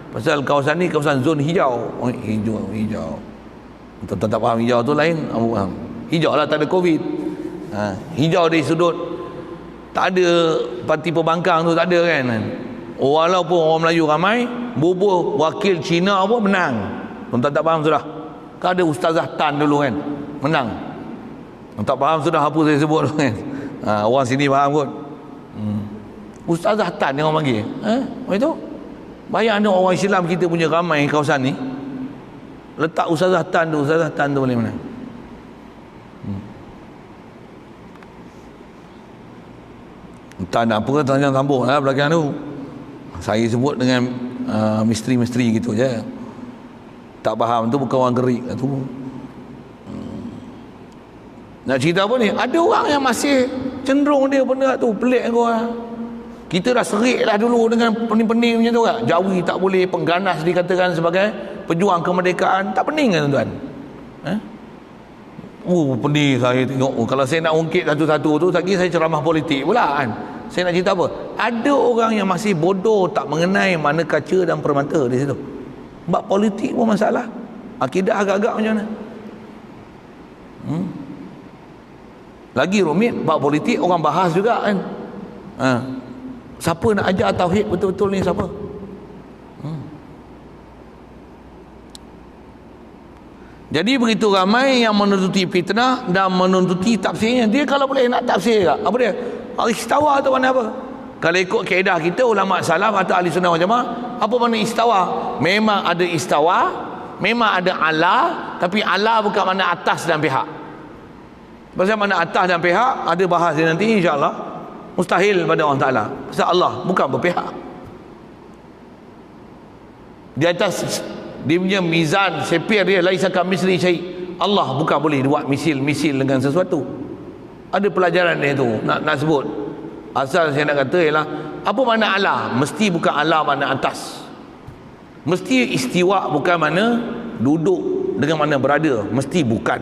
Pasal kawasan ni kawasan zon hijau. Hijau. Tuan-tuan tak faham hijau tu lain, faham. Hijau lah, tak ada Covid. Hijau dari sudut tak ada parti pembangkang tu, tak ada kan. Walaupun orang Melayu ramai, bubuh wakil Cina pun menang. Tuan-tuan tak faham sudah. Kan ada Ustazah Tan dulu kan, menang. Tak faham sudah apa saya sebut tu kan. Orang sini faham kot. Ustazah Tan yang orang panggil. Macam tu. Bayang ada orang Islam kita punya ramai kawasan ni, letak Ustazah Tan tu boleh menang. Entah nak apa, tanya sambung lah belakang tu. Saya sebut dengan misteri-misteri gitu je. Tak faham tu bukan orang gerik tu. Nak cerita apa ni? Ada orang yang masih cenderung dia benda tu pelik kau lah. Kita dah serik lah dulu dengan pening-pening macam tu kan. Jawi tak boleh, pengganas dikatakan sebagai pejuang kemerdekaan. Tak pening kan tuan-tuan? Pening saya tengok. Kalau saya nak ungkit satu-satu tu, lagi saya ceramah politik pula kan. Saya nak cerita apa? Ada orang yang masih bodoh, tak mengenai mana kaca dan permata di situ. Bab politik pun masalah. Akidah agak-agak macam mana? Lagi rumit, bab politik orang bahas juga kan. Siapa nak ajar tauhid betul-betul ni siapa? Jadi begitu ramai yang menututi fitnah dan menututi tafsirnya. Dia kalau boleh nak tafsir tak? Apa dia? Istawa tu mana apa? Kalau ikut kaedah kita ulama salaf atau ahli sunnah wal jamaah, apa makna istawa? Memang ada istawa, memang ada ala, tapi ala bukan makna atas dan pihak. Pasal mana atas dan pihak ada bahas dia nanti insya-Allah. Mustahil pada Allah Taala. Pasal Allah bukan berpihak. Di atas dia punya mizan sepir dia laisa kamitsli syai. Allah bukan boleh buat misil dengan sesuatu. Ada pelajaran dia tu nak sebut. Asal saya nak kata ialah apa makna ala? Mesti bukan ala makna atas. Mesti istiwa bukan makna duduk dengan makna berada. Mesti bukan.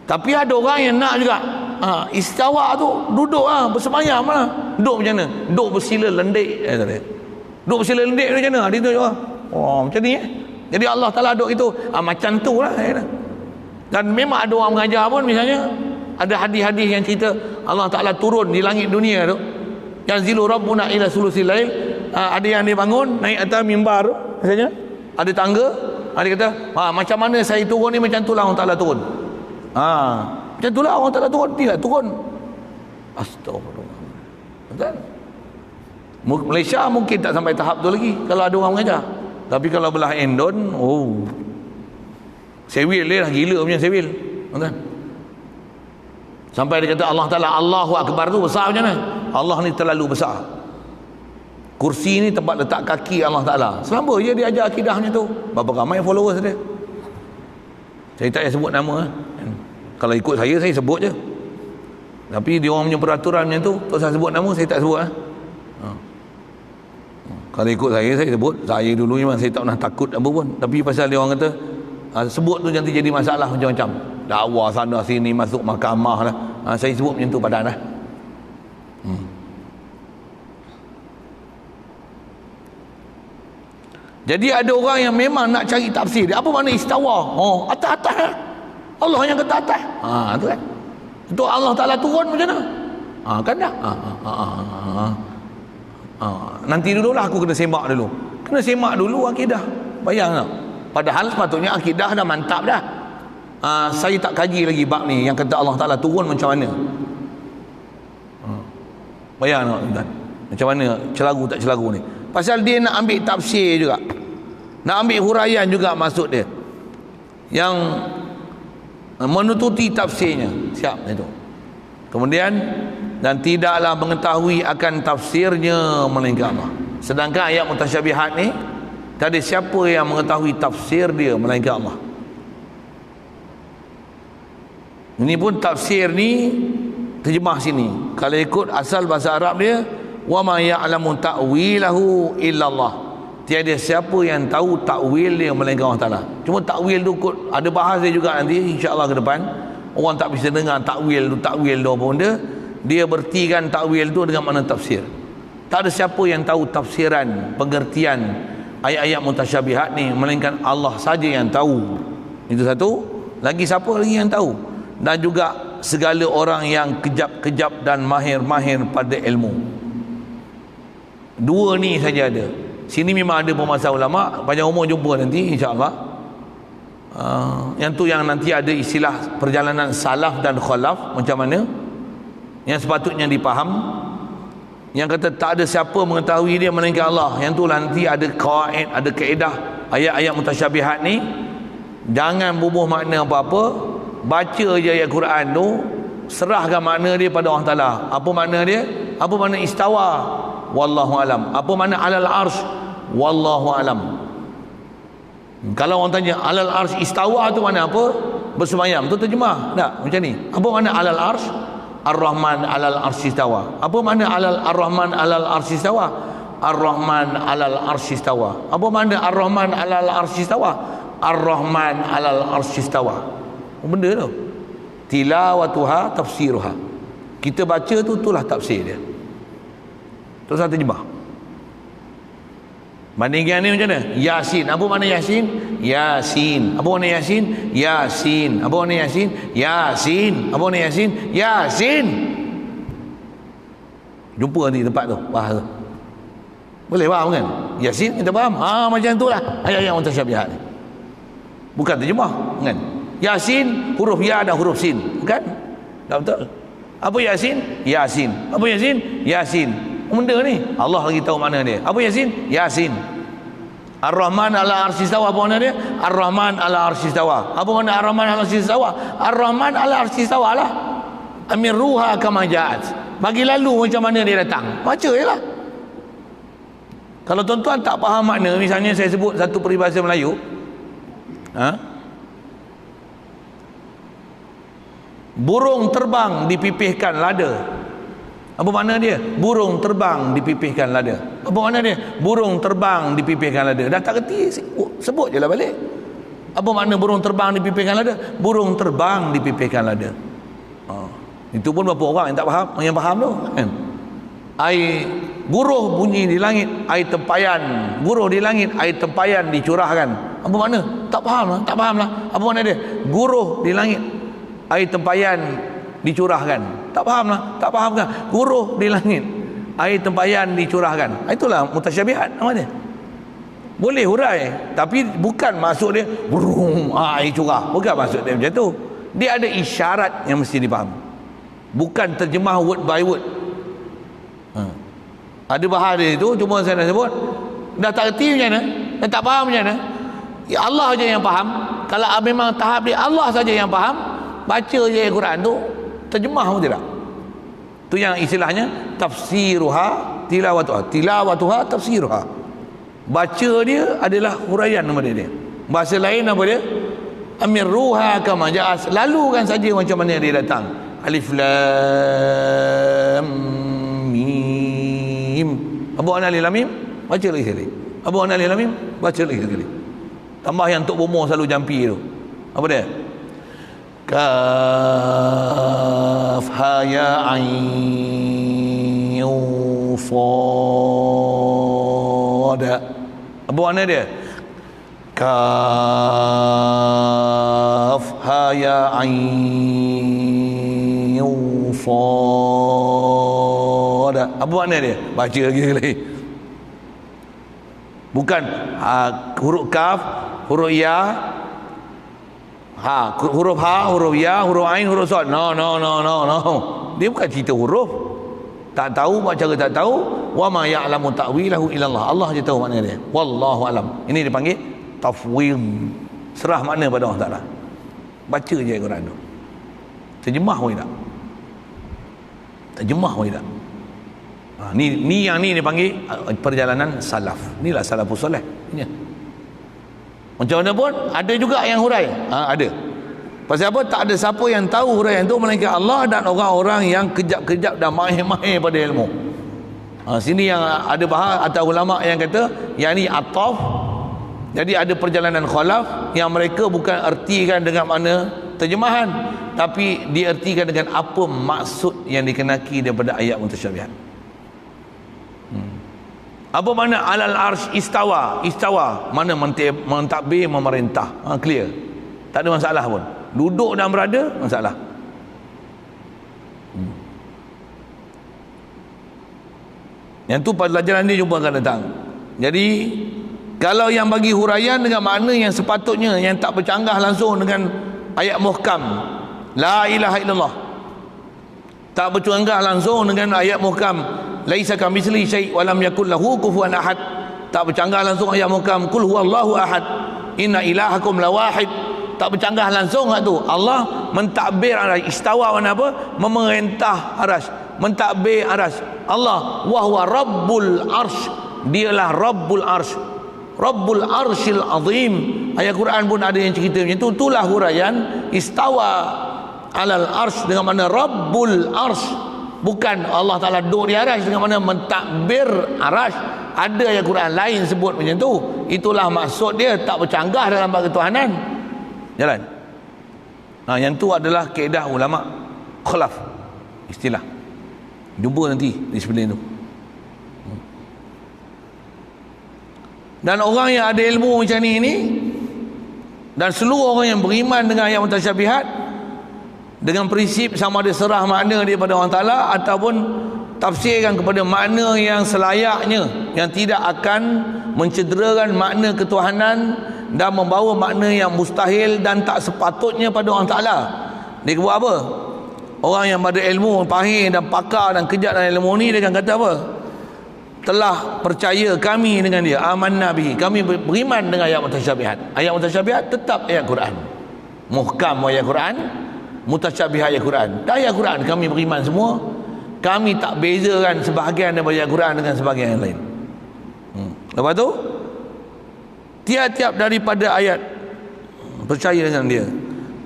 Tapi ada orang yang nak juga. Istawa tu duduk bersemayam lah. Duduk macam mana? Duduk bersila lendik. Duduk bersila lendik macam mana? Dia tunjuk macam ni Jadi Allah Ta'ala duduk itu. Macam tu lah. Dan memang ada orang mengajar pun, misalnya ada hadis-hadis yang cerita Allah Ta'ala turun di langit dunia tu. Yang zilu rabbuna ila sulusil lail. Ada yang dia bangun naik atas mimbar tu, misalnya ada tangga. Dia kata macam mana saya turun ni, macam tu lah Allah Ta'ala turun. Macam tu lah Allah Ta'ala turun. Tidak turun. Astagfirullah. Betul? Malaysia mungkin tak sampai tahap tu lagi kalau ada orang mengajar. Tapi kalau belah Endon, sewil dia dah gila punya sewil. Betul? Sampai dia kata Allah Ta'ala Allahu Akbar tu besar macam mana? Allah ni terlalu besar. Kursi ni tempat letak kaki Allah Ta'ala. Selama je dia ajar akidah macam tu. Berapa ramai followers dia? Saya tak payah sebut nama. Kalau ikut saya sebut je. Tapi dia orang punya peraturan macam tu, tak saya sebut nama, saya tak sebut. Kalau ikut saya sebut. Saya dulu memang saya tak pernah takut apa pun. Tapi pasal dia orang kata sebut tu nanti jadi masalah macam-macam. Dakwah sana sini, masuk mahkamah lah. Saya sebut macam tu padan lah. Jadi ada orang yang memang nak cari tafsir. Apa makna istawa? Atas-atas lah. Allah yang kata atas. Tu kan. Itu Allah Ta'ala turun macam mana? Kan dah. Nanti dululah aku kena semak dulu. Kena semak dulu akidah. Bayang tak? Padahal sepatutnya akidah dah mantap dah. Saya tak kaji lagi bab ni yang kata Allah Ta'ala turun macam mana. Bayang tak? Macam mana celaru tak celaru ni. Pasal dia nak ambil tafsir juga, nak ambil huraian juga maksud dia, yang menututi tafsirnya. Siap itu. Kemudian dan tidaklah mengetahui akan tafsirnya melainkan Allah. Sedangkan ayat mutasyabihat ni tak ada siapa yang mengetahui tafsir dia melainkan Allah. Ini pun tafsir ni terjemah sini. Kalau ikut asal bahasa Arab dia, wa ma ya'lamu ta'wilahu illallah. Tiada siapa yang tahu takwil dia melainkan Allah Ta'ala. Cuma takwil tu kot ada bahas dia juga nanti insya-Allah ke depan. Orang tak bisa dengar takwil tu apa benda. Dia bertikan takwil tu dengan makna tafsir. Tak ada siapa yang tahu tafsiran, pengertian ayat-ayat mutasyabihat ni melainkan Allah saja yang tahu. Itu satu. Lagi siapa lagi yang tahu? Dan juga segala orang yang kejap-kejap dan mahir-mahir pada ilmu. Dua ni saja ada. Sini memang ada pemasa ulama. Panjang umur jumpa nanti insya-Allah. Yang tu yang nanti ada istilah perjalanan salaf dan khalaf macam mana, yang sepatutnya dipaham. Yang kata tak ada siapa mengetahui dia melainkan Allah. Yang tu nanti ada qaid, ada kaedah ayat-ayat mutasyabihat ni. Jangan bubuh makna apa-apa. Baca je ayat Quran tu, serahkan makna dia pada Allah Ta'ala. Apa makna dia? Apa makna istawa? Wallahu alam. Apa makna alal arsh? Wallahu alam. Kalau orang tanya alal arsh istawa tu mana apa? Bersemayam tu terjemah. Tak? Macam ni. Apa makna alal arsh? Ar-Rahman alal arsh istawa. Apa makna Ar-Rahman alal arsh istawa? Ar-Rahman alal arsh istawa. Apa makna Ar-Rahman alal arsh istawa? Ar-Rahman alal arsh istawa. Benda tu. Tilawatuha tafsiruha. Kita baca tu, itulah tafsir dia. Terus saya terjemah. Bandingkan ni macam mana? Yasin. Apa makna Yasin? Yasin. Apa makna Yasin? Yasin. Apa makna Yasin? Yasin. Apa makna Yasin? Yasin. Jumpa nanti tempat tu, bahas tu. Boleh faham kan? Yasin kita faham. Macam itulah ayat-ayat mutasyabihat ni. Bukan terjemah kan? Yasin, huruf ya dan huruf sin. Bukan? Tak betul. Apa Yasin? Yasin. Apa Yasin? Yasin. Benda ni Allah lagi tahu mana dia. Apa Yasin? Yasin. Ar-Rahman ala arsy istawa. Apa makna dia? Ar-Rahman ala arsy istawa. Apa makna Ar-Rahman ala arsy istawa? Ar-Rahman ala arsy istawa lah. Amiruha kama ja'at. Bagi lalu macam mana dia datang. Baca je lah. Kalau tuan-tuan tak faham makna, misalnya saya sebut satu peribahasa Melayu, Ha? Burung terbang dipipihkan lada. Apa makna dia? Burung terbang dipipihkan lada. Apa makna dia? Burung terbang dipipihkan lada. Dah tak kerti, sebut je lah balik. Apa makna burung terbang dipipihkan lada? Burung terbang dipipihkan lada. Itu pun berapa orang yang tak faham, yang faham tu kan? Air guruh bunyi di langit, air tempayan guruh di langit, air tempayan dicurahkan. Apa makna? Tak faham lah, tak faham lah. Apa makna dia? Guruh di langit, air tempayan dicurahkan. Tak faham lah, tak faham kan? Guruh di langit, air tempayan dicurahkan. Itulah mutasyabihat nama dia. Boleh hurai, tapi bukan maksud dia burung air curah, bukan maksud dia macam tu. Dia ada isyarat yang mesti dipaham, bukan terjemah word by word. Ada bahasa itu, cuma saya nak sebut, dah tak erti macam mana, dah tak faham macam mana, ya Allah je yang faham. Kalau memang tahap dia Allah saja yang faham, baca je Al-Quran tu, terjemah pun tidak. Tu yang istilahnya tafsiruha tilawatuha tafsiruha. Baca dia adalah huraian nama dia. Bahasa lain apa dia? Amirruha kama ja'as, lalukan saja macam mana dia datang. Alif lam mim. Apa makna alif lam mim? Baca lagi sekali. Apa makna alif lam mim? Baca lagi sekali. Tambah yang Tok Bomo selalu jampi tu. Apa dia? Kaf ha ya ain sad. Apa makna dia? Kaf ha ya ain sad. Apa makna dia? Baca lagi sekali. Bukan huruf kaf, huruf ya, huruf ha, huruf ya, huruf ain, huruf sad. No. Dia bukan cerita huruf. Tak tahu cara tak tahu. Wa ma ya'lamu ta'wilahu illallah. Allah je tahu makna dia. Wallahu alam. Ini dipanggil tafwid. Serah makna pada Allah Taala. Baca je Al-Quran tu. Terjemah pun tak. Terjemah pun tak. Ni yang ni dipanggil perjalanan salaf. Inilah salafus soleh. Macam mana pun ada juga yang hurai. Ada. Pasal apa? Tak ada siapa yang tahu huraian itu melainkan Allah dan orang-orang yang kejap-kejap dan mahir-mahir pada ilmu. Sini yang ada bahas atau ulama yang kata yang ni ataf. Jadi ada perjalanan khalaf yang mereka bukan ertikan dengan makna terjemahan, tapi diertikan dengan apa maksud yang dikenaki daripada ayat mutasyabihat. Apa makna alal arsh istawa? Istawa mana mentadbir, memerintah. Clear. Tak ada masalah pun. Duduk dan berada, masalah. Yang tu pelajaran ni jumpa akan datang. Jadi kalau yang bagi huraian dengan makna yang sepatutnya, yang tak bercanggah langsung dengan ayat muhkam la ilaha illallah, tak bercanggah langsung dengan ayat muhkam laisa kamitslihi syai' wa lam yakul lahu kufuwan ahad, tak bercanggah langsung ayat muhkam qul huwallahu ahad inna ilahakum lawahid, tak bercanggah langsung kat tu. Allah mentadbir arasy, istawa mana apa? Memerintah arasy, mentadbir arasy. Allah wa huwa rabbul arsh, dialah rabbul arsh, rabbul arsyil azim. Ayat Quran pun ada yang cerita macam tu. Itulah huraian istawa alal arsh dengan mana rabbul arsh, bukan Allah Taala duduk di arasy dengan mana mentadbir arasy. Ada ayat Quran lain sebut macam tu. Itulah maksud dia, tak bercanggah dalam bab ketuhanan. Jalan. Yang tu adalah kaedah ulama khalaf, istilah. Jumpa nanti di sebelum tu. Dan orang yang ada ilmu macam ni dan seluruh orang yang beriman dengan ayat mutasyabihat dengan prinsip sama ada serah makna daripada Allah Taala ataupun tafsirkan kepada makna yang selayaknya, yang tidak akan mencederakan makna ketuhanan dan membawa makna yang mustahil dan tak sepatutnya pada Allah Ta'ala. Dia buat apa? Orang yang ada ilmu, pahir dan pakar dan kejat dalam ilmu ni, dia akan kata apa? Telah percaya kami dengan dia, amanna bihi, kami beriman dengan ayat mutasyabihat. Ayat mutasyabihat tetap ayat Quran, muhkam ayat Quran, mutasyabihat ayat Quran. Dan ayat Quran kami beriman semua. Kami tak bezakan sebahagian daripada ayat Quran dengan sebahagian yang lain. Lepas tu tiap-tiap daripada ayat percaya dengan dia.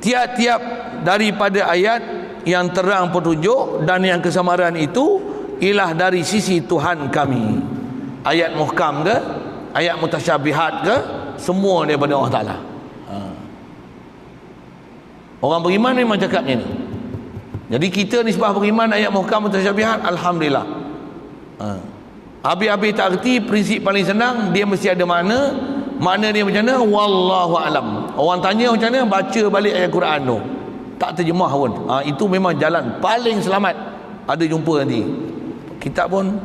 Tiap-tiap daripada ayat yang terang petunjuk dan yang kesamaran itu ialah dari sisi Tuhan kami. Ayat muhkam ke, ayat mutasyabihat ke, semua daripada Allah Ta'ala. Orang beriman memang cakapnya ni. Jadi kita nisbah beriman ayat muhkam mutasyabihat, alhamdulillah. Habis-habis tak erti, prinsip paling senang, dia mesti ada makna. Makna dia macam mana? Wallahu alam. Orang tanya macam mana, baca balik ayat Quran tu. Tak terjemah pun. Itu memang jalan paling selamat. Ada jumpa nanti. Kitab pun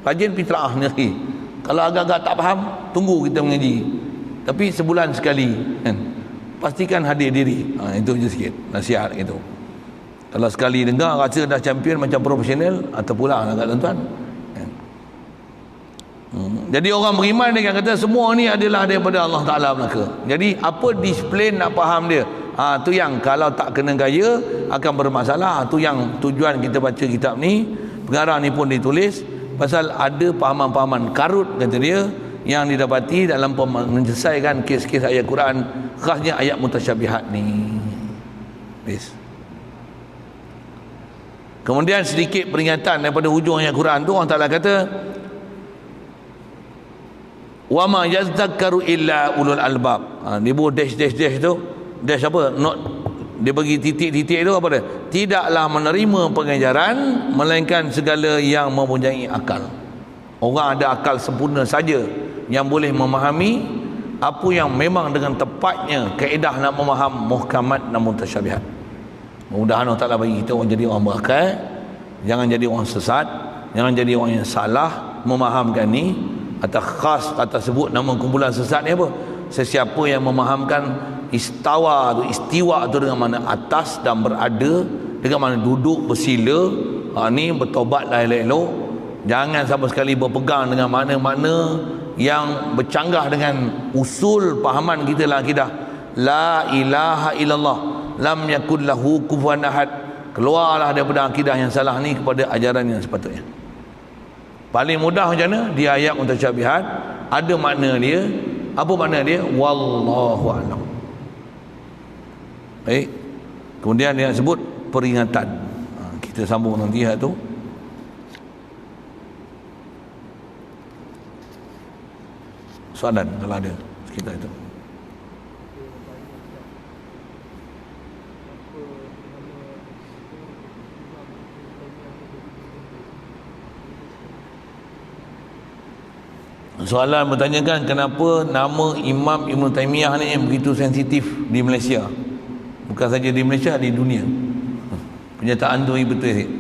rajin pergi telaah ni. Kalau agak-agak tak faham, tunggu kita mengaji. Tapi sebulan sekali kan? Pastikan hadir diri. Itu je sikit nasihat gitu. Kalau sekali dengar rasa dah champion macam profesional, terpulang lah kat tuan-tuan. Jadi orang beriman dia kata semua ni adalah daripada Allah Ta'ala belaka. Jadi apa disiplin nak faham dia, tu yang kalau tak kena gaya akan bermasalah. Tu yang tujuan kita baca kitab ni. Pengarang ni pun ditulis pasal ada pahaman-pahaman karut, kata dia, yang didapati dalam menyelesaikan kes-kes ayat Quran, khasnya ayat mutasyabihat ni. Kemudian sedikit peringatan daripada hujung ayat Quran tu. Allah Ta'ala kata wa ma yazdakaru illa ulul albab. Dia buat dash tu. Dash apa? Not, dia bagi titik-titik tu apa dia? Tidaklah menerima pengajaran melainkan segala yang mempunyai akal. Orang ada akal sempurna saja yang boleh memahami apa yang memang dengan tepatnya kaedah nak memaham muhkamat dan mutasyabihat. Mudah-mudahan Allah Ta'ala bagi kita orang jadi orang berakal, jangan jadi orang sesat, jangan jadi orang yang salah memahamkan ni. Atau khas atas sebut nama kumpulan sesat ni apa? Sesiapa yang memahamkan istiwa tu dengan mana atas dan berada, dengan mana duduk bersila, ni bertobatlah elok-elok. Jangan sama sekali berpegang dengan makna-makna yang bercanggah dengan usul pahaman kita lah akidah. La ilaha illallah lam yakul lahu kufuwan ahad. Keluarlah daripada akidah yang salah ni kepada ajaran yang sepatutnya. Paling mudah macam mana? Di ayat mutasyabihat ada makna dia. Apa makna dia? Wallahu a'lam. Baik. Kemudian dia sebut peringatan. Kita sambung nanti ayat tu. Soalan kalau ada sekitar itu. Soalan bertanyakan kenapa nama Imam Ibn Taymiyah ni yang begitu sensitif di Malaysia. Bukan saja di Malaysia, di dunia. Penyataan tu betul sikit.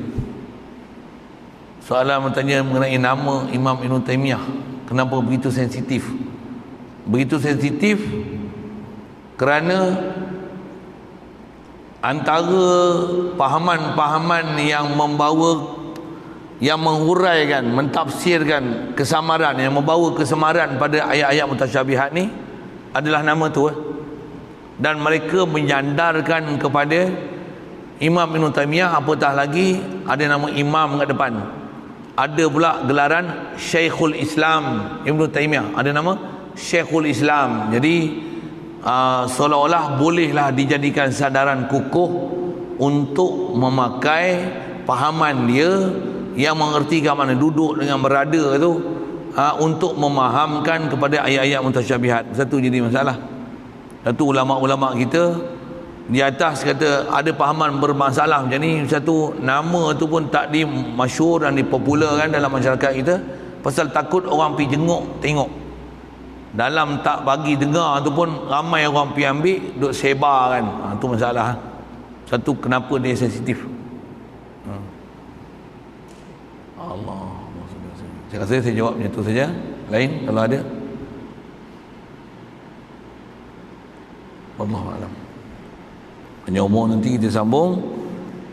Soalan bertanya mengenai nama Imam Ibn Taymiyah, kenapa begitu sensitif? Begitu sensitif kerana antara pahaman-pahaman yang membawa, yang menghuraikan, mentafsirkan kesamaran, yang membawa kesamaran pada ayat-ayat mutasyabihat ni adalah nama tu. Dan mereka menyandarkan kepada Imam Ibn Taymiyah, apatah lagi ada nama Imam kat depan. Ada pula gelaran Syekhul Islam Ibn Taymiyah, ada nama Syekhul Islam. Jadi seolah-olah bolehlah dijadikan sadaran kukuh untuk memakai pahaman dia yang mengerti ke mana duduk dengan berada tu, untuk memahamkan kepada ayat-ayat mutasyabihat. Satu jadi masalah. Satu ulama-ulama kita di atas kata ada pahaman bermasalah macam ni, satu nama tu pun tak dimasyhur dan dipopularkan dalam masyarakat kita pasal takut orang pergi jenguk tengok. Dalam tak bagi dengar tu pun ramai orang pergi ambil, duk sebar kan. Tu masalah. Satu, kenapa dia sensitif. Allah. Saya rasa saya jawab macam tu saja. Lain kalau ada. Wallahu a'lam. Hanya umur nanti kita sambung.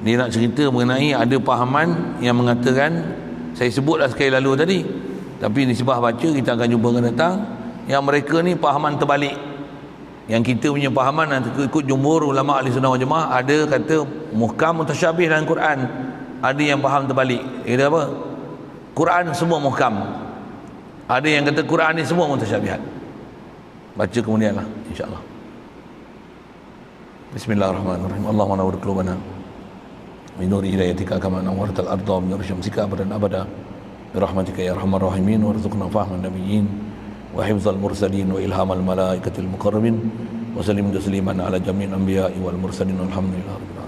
Dia nak cerita mengenai ada pahaman yang mengatakan, saya sebutlah sekali lalu tadi, tapi nisbah baca kita akan jumpa akan datang, yang mereka ni pahaman terbalik. Yang kita punya pahaman nanti ikut jumhur ulama ahli sunnah wal jamaah, ada kata muhkam mutasyabih dalam Quran, ada yang faham terbalik. Kata apa? Quran semua muhkam. Ada yang kata Quran ni semua mutasyabihat. Baca kemudianlah insya-Allah. Bismillahirrahmanirrahim. Allahumma nawwir qulubana min nuri hidayatika kama nawwartal arda min nuri syamsika abadan abada birahmatika ya arhamar rahimin warzuqna fahman nabiyyin wa hifzal mursalin wa ilhamal malaikatil muqarrabin wa sallim tasliman ala jami'il anbiya'i wal mursalin walhamdulillahi rabbil alamin.